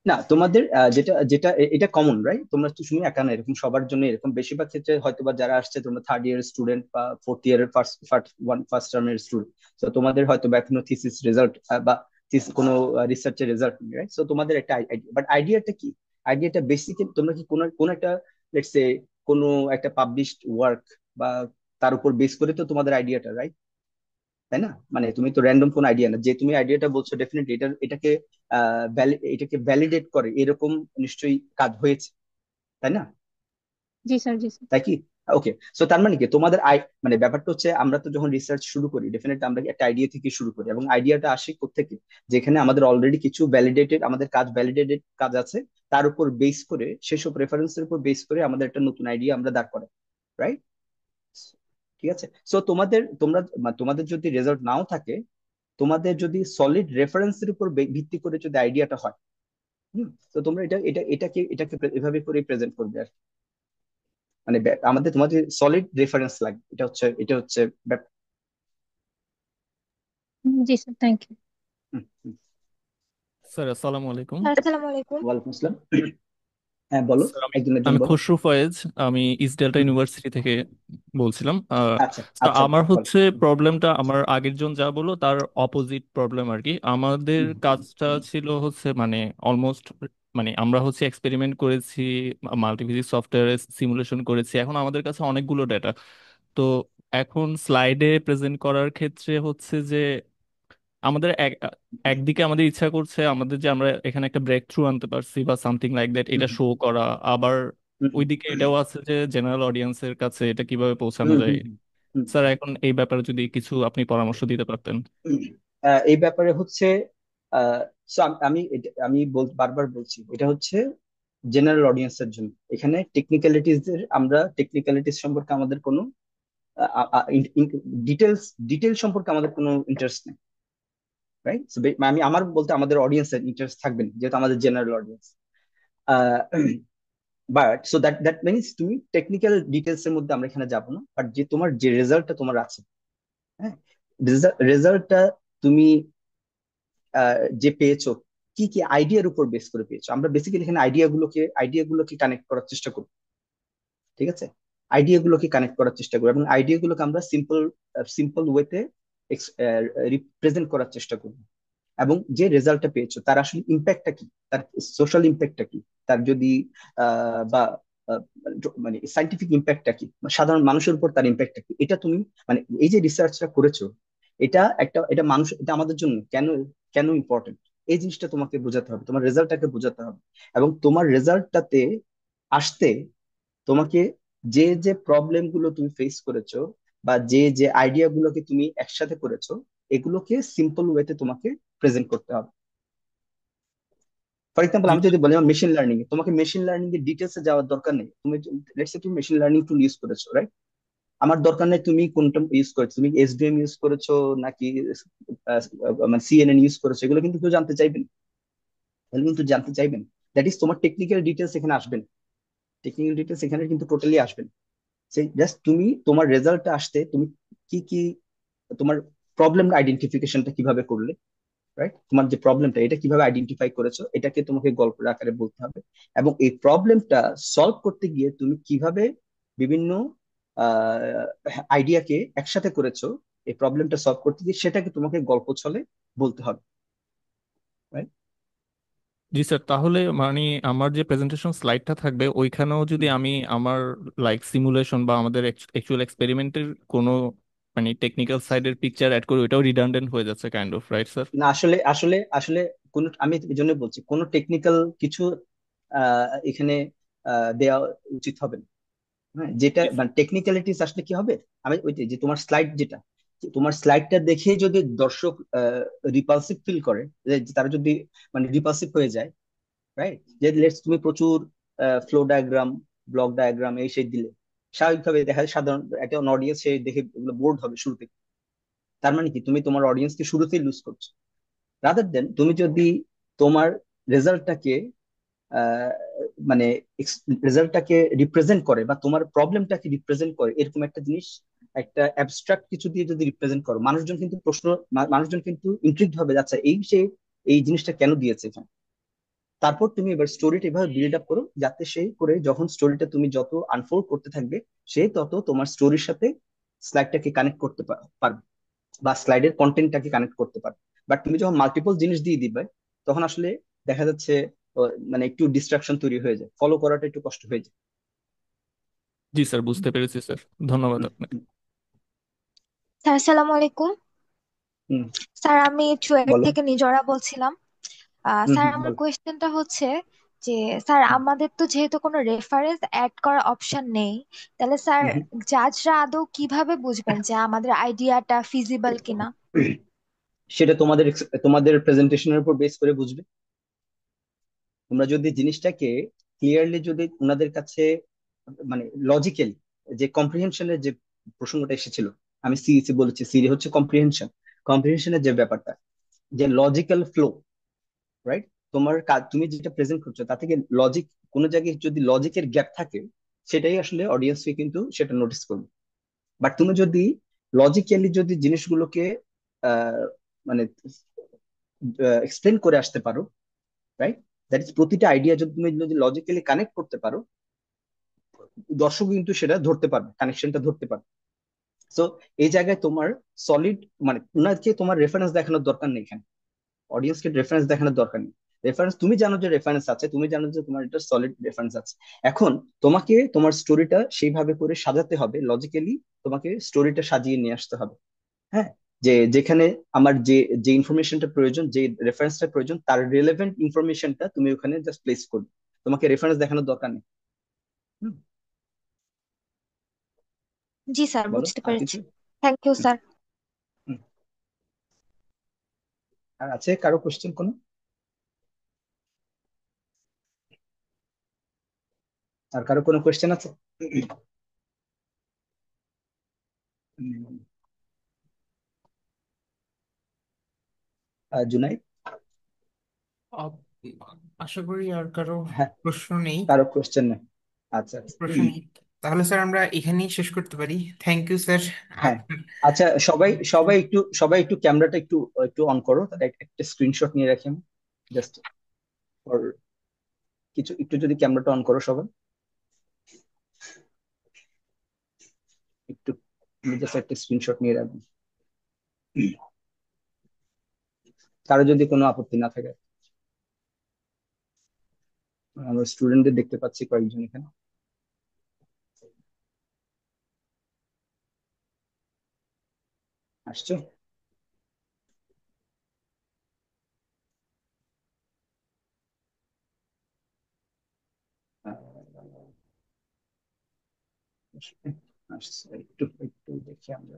না, তোমাদের যেটা যেটা এটা কমন, রাইট, তোমরা তো শুনি একা না, এরকম সবার জন্য এরকম, বেশিরভাগ ক্ষেত্রে হয়তো বা যারা আসছে তোমরা থার্ড ইয়ার স্টুডেন্ট বা ফোর্থ ইয়ারের ফার্স্ট টার্মের স্টুডেন্ট, তো তোমাদের হয়তো বা এখনো থিসিস রেজাল্ট বা কোনো রিসার্চের রেজাল্ট নেই, রাইট। সো তোমাদের একটা আইডিয়া, বাট আইডিয়াটা কি? আইডিয়াটা বেসিক্যালি তোমরা কি কোন একটা লেটস সে কোনো একটা পাবলিশড ওয়ার্ক বা তার উপর বেস করে তো তোমাদের আইডিয়াটা, রাইট, তাই না? মানে তুমি তো র্যান্ডম কোন আইডিয়া না, যে তুমি আইডিয়াটা বলছো ডেফিনেটলি এটাকে ভ্যালিডেট করে এরকম নিশ্চয়ই কাজ হয়েছে, তাই না? জি স্যার, জি স্যার। তাই কি? ওকে। সো তার মানে কি তোমাদের মানে ব্যাপারটা হচ্ছে আমরা তো যখন রিসার্চ শুরু করি ডেফিনেটলি আমরা একটা আইডিয়া থেকে শুরু করি, এবং আইডিয়াটা আসে কোত্থেকে? যেখানে আমাদের অলরেডি কিছু ভ্যালিডেটেড, আমাদের কাজ ভ্যালিডেটেড কাজ আছে, তার উপর বেস করে, সেসব রেফারেন্সের উপর বেস করে আমাদের একটা নতুন আইডিয়া আমরা দাঁড় করাই, রাইট। ঠিক আছে। সো তোমাদের যদি রেজাল্ট নাও থাকে, তোমাদের যদি সলিড রেফারেন্সের উপর ভিত্তি করে যদি আইডিয়াটা হয়, তো তোমরা এটাকে এভাবে করে প্রেজেন্ট করবে আর কি। মানে তোমাদের সলিড রেফারেন্স লাগবে, এটা হচ্ছে ব্যাপার। জি sir, thank you. Hmm, hmm. Sir আসসালামু আলাইকুম। স্যার আসসালামু আলাইকুম। ওয়ালাইকুম আসসালাম। হ্যাঁ, বলো, স্যার আমি একজন একজন আমি বলো। খসরু ফয়েজ, আমি ইস্ট ডেল্টা হুম, ইউনিভার্সিটি থেকে বলছিলাম। আচ্ছা স্যার আচ্ছা, আমার বলো। হচ্ছে প্রবলেমটা আমার আগের জন যা বললো তার অপোজিট প্রবলেম আর কি। আমাদের হুম, কাজটা ছিল হচ্ছে মানে অলমোস্ট মানে আমরা হচ্ছে এক্সপেরিমেন্ট করেছি, মাল্টিভিজিক সফটওয়্যারে সিমুলেশন করেছি, এখন আমাদের কাছে অনেকগুলো ডেটা। তো এখন স্লাইডে প্রেজেন্ট করার ক্ষেত্রে হচ্ছে যে আমাদের একদিকে আমাদের ইচ্ছা করছে আমাদের যে আমরা এখানে একটা ব্রেক থ্রু আনতে পারছি বা সামথিং লাইক দ্যাট, এটা শো করা। আবার ওইদিকে এটাও আছে যে জেনারেল অডিয়েন্সের কাছে এটা কিভাবে পৌঁছানো যায়। স্যার এখন এই ব্যাপারে যদি কিছু আপনি পরামর্শ দিতে পারতেন। এই ব্যাপারে হচ্ছে so আমি বারবার বলছি, এটা হচ্ছে জেনারেল অডিয়েন্সের জন্য। এখানে আমরা টেকনিক্যালিটিস সম্পর্কে আমাদের কোনো ডিটেলস সম্পর্কে আমাদের কোনো ইন্টারেস্ট নেই, রাইট? আমি আমার বলতে আমাদের অডিয়েন্সের ইন্টারেস্ট থাকবে না, যেহেতু আমাদের general audience. But so that means তুমি টেকনিক্যাল ডিটেলস এর মধ্যে আমরা এখানে যাবো না, বাট যে তোমার যে রেজাল্টটা তোমার আছে, হ্যাঁ, রেজাল্টটা তুমি যে পেয়েছো কি কি আইডিয়ার উপর বেস করে পেয়েছো। আমরা বেসিক্যালি এখানে আইডিয়াগুলোকে কানেক্ট করার চেষ্টা করি, ঠিক আছে? আইডিয়াগুলোকে কানেক্ট করার চেষ্টা করি এবং আইডিয়াগুলোকে আমরা সিম্পল ওয়েতে রিপ্রেজেন্ট করার চেষ্টা করি। এবং যে রেজাল্টটা পেয়েছো তার আসলে ইম্প্যাক্টটা কি, তার সোশ্যাল ইম্প্যাক্টটা কি, তার যদি বা মানে সাইন্টিফিক ইম্প্যাক্টটা কি, সাধারণ মানুষের উপর তার ইম্প্যাক্টটা কি, এটা তুমি মানে এই যে রিসার্চটা করেছো, এটা আমাদের জন্য কেন কেন ইম্পর্টেন্ট, এই জিনিসটা তোমাকে বোঝাতে হবে, তোমার রেজাল্টটাকে বোঝাতে হবে। এবং তোমার রেজাল্টটাতে আসতে তোমাকে যে যে প্রবলেম গুলো তুমি ফেস করেছো বা যে যে আইডিয়া গুলোকে তুমি একসাথে করেছো, এগুলোকে সিম্পল ওয়েতে তোমাকে প্রেজেন্ট করতে হবে। ফর এক্সাম্পল, জি আমি যদি বলি আমার মেশিন লার্নিং, তোমাকে মেশিন লার্নিং এর ডিটেলসে যাওয়ার দরকার নেই। তুমি মেশিন লার্নিং টুল ইউজ করেছো, রাইট? আমার দরকার নেই তুমি কোনটা ইউজ করেছো, তুমি এসভিএম ইউজ করেছো নাকি মানে সিএনএন ইউজ করেছো, এগুলো কিন্তু কেউ জানতে চাইবেন, এগুলো কিন্তু জানতে চাইবেন। দ্যাট ইজ তোমার টেকনিক্যাল ডিটেলস এখানে আসবেন, টেকনিক্যাল ডিটেলস এখানে কিন্তু টোটালি আসবেন। সেই জাস্ট তুমি তোমার রেজাল্টটা আসতে তুমি কি কি তোমার প্রবলেম আইডেন্টিফিকেশনটা কিভাবে করলে, রাইট? তোমার যে প্রবলেমটা এটা কিভাবে আইডেন্টিফাই করেছো, এটাকে তোমাকে গল্পের আকারে বলতে হবে। এবং এই প্রবলেমটা সলভ করতে গিয়ে তুমি কিভাবে বিভিন্ন আইডিয়াকে একসাথে করেছো এই প্রবলেমটা সলভ করতে গিয়ে, সেটাকে তোমাকে গল্প ছলে বলতে হবে, রাইট? জি স্যার, তাহলে মানে আমার যে প্রেজেন্টেশন স্লাইডটা থাকবে ওইখানেও যদি আমি আমার লাইক সিমুলেশন বা আমাদের অ্যাকচুয়াল এক্সপেরিমেন্টের কোনো মানে টেকনিক্যাল সাইডের পিকচার অ্যাড করি, ওইটাও রিডান্ডেন্ট হয়ে যাচ্ছে কাইন্ড অফ, রাইট স্যার? না, আসলে কোন, আমি এই জন্য বলছি কোনো টেকনিক্যাল কিছু এখানে দেওয়া উচিত হবে না। হ্যাঁ, যেটা জি মানে টেকনিক্যালিটিস আসলে কি হবে, আমি ওইটাই যে তোমার স্লাইড যেটা, যে তোমার স্লাইডটা দেখে যদি দর্শক রিপালসিভ ফিল করে, যে তারা যদি মানে রিপালসিভ হয়ে যায়, রাইট? যে লেটস তুমি প্রচুর ফ্লো ডায়াগ্রাম, ব্লক ডায়াগ্রাম এই সেই দিলে, স্বাভাবিকভাবে দেখা যায় সাধারণ একটা অডিয়েন্স সে দেখে বোর্ড হবে শুরুতে। তার মানে কি তুমি তোমার অডিয়েন্সকে শুরুতেই লুজ করছো। রাদার দেন তুমি যদি তোমার রেজাল্টটাকে আহ, মানে রেজাল্টটাকে রিপ্রেজেন্ট করে বা তোমার প্রবলেমটাকে রিপ্রেজেন্ট করে এরকম একটা জিনিস, একটা অ্যাবস্ট্রাক্ট কিছু দিয়ে যদি রিপ্রেজেন্ট করো, মানুষজন কিন্তু ইন্ট্রিগড হবে, আচ্ছা এই জিনিসটা কেন দিয়েছে এখানে। তারপর তুমি এবার স্টোরিটা এভাবে বিল্ড আপ করো যাতে সেই করে যখন স্টোরিটা তুমি যত আনফোল্ড করতে থাকবে, সে তত তোমার স্টোরির সাথে স্লাইডটাকে কানেক্ট করতে পারবে বা স্লাইডের কন্টেন্টটাকে কানেক্ট করতে পারবে। বাট তুমি যখন মাল্টিপল জিনিস দিয়ে দিবে, তখন আসলে দেখা যাচ্ছে মানে একটু ডিস্ট্রাকশন তৈরি হয়ে যায়, ফলো করাটা একটু কষ্ট হয়ে যায়। জি স্যার, বুঝতে পেরেছি স্যার, ধন্যবাদ হুম, আপনাকে। হুম, স্যার আসসালামু আলাইকুম। হুম, স্যার আমি চুয়েট বলো। থেকে নিজরা বলছিলাম। হুম, স্যার হুম, আমার বলো। কোয়েশ্চেনটা হচ্ছে যে স্যার হুম, আমাদের তো যেহেতু কোনো রেফারেন্স অ্যাড করার অপশন নেই, তাহলে স্যার হুম, হুম। জাজরা আদৌ কিভাবে বুঝবেন যে আমাদের আইডিয়াটা ফিজিবল কিনা? সেটা তোমাদের প্রেজেন্টেশনের উপর বেস করে বুঝবে। তোমরা যদি জিনিসটাকে ক্লিয়ারলি যদি ওনাদের কাছে মানে লজিক্যালি, যে কম্প্রিহেনশনের যে প্রসঙ্গটা এসেছিল, আমি সিইসি বলেছি, সি হচ্ছে কম্প্রিহেনশনের যে ব্যাপারটা, যে লজিক্যাল ফ্লো, রাইট? তোমার কাজ, তুমি যেটা প্রেজেন্ট করছো তা থেকে লজিক, কোনো জায়গায় যদি লজিকের গ্যাপ থাকে, সেটাই আসলে অডিয়েন্সকে কিন্তু সেটা নোটিস করবে। বাট তুমি যদি লজিক্যালি যদি জিনিসগুলোকে আহ, মানে এক্সপ্লেন করে আসতে পারো, রাইট? দ্যাট ইজ প্রতিটা আইডিয়া যদি তুমি যদি লজিক্যালি কানেক্ট করতে পারো, দর্শক কিন্তু সেটা ধরতে পারবে, কানেকশনটা ধরতে পারবে। সো এই জায়গায় তোমার সলিড মানে ওনাকে তোমার রেফারেন্স দেখানোর দরকার নেই এখানে, অডিয়েন্সকে রেফারেন্স দেখানোর দরকার নেই। রেফারেন্স তুমি জানো যে রেফারেন্স আছে, তুমি জানো যে তোমার এটা সলিড রেফারেন্স আছে। এখন তোমাকে তোমার স্টোরিটা সেইভাবে করে সাজাতে হবে, লজিক্যালি তোমাকে স্টোরিটা সাজিয়ে নিয়ে আসতে হবে। হ্যাঁ, যে যেখানে আমার যে যে ইনফরমেশনটা প্রয়োজন, যে রেফারেন্সটা প্রয়োজন, তার রিলেভেন্ট ইনফরমেশনটা তুমি ওখানে জাস্ট প্লেস করবে, তোমাকে রেফারেন্স দেখানোর দরকার নেই। হুম, জি স্যার, বলো বুঝতে আর পেরেছি। কিছু। Thank you hmm, sir. Hmm. আর আছে কারো কোশ্চেন কোনো? আর কারো কোনো কোশ্চেন আছে? হুম, জুনাইদ? আপ- আশা করি আর কারো হ্যাঁ, প্রশ্ন নেই। কারো কোশ্চেন নেই? আচ্ছা আচ্ছা। প্রশ্ন নেই, তাহলে স্যার আমরা এখানেই শেষ করতে পারি। থ্যাংক ইউ স্যার হ্যাঁ, আপনার। আচ্ছা, সবাই একটু ক্যামেরাটা একটু একটু অন করো, তাহলে একটা স্ক্রিনশট নিয়ে রাখি আমি, জাস্ট ফর কিছু, একটু যদি ক্যামেরাটা অন করো সবাই একটু, আমি জাস্ট একটা স্ক্রিনশট নিয়ে রাখবো, কারো যদি কোনো আপত্তি না থাকে। আমরা স্টুডেন্টদের দেখতে পাচ্ছি কয়েকজন এখানে আসছো। আসছে, একটু একটু দেখি আমরা।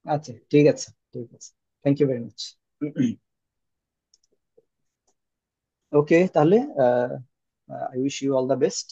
আচ্ছা, ঠিক আছে, ঠিক আছে, thank you very much. Okay, তাহলে I wish you all the best.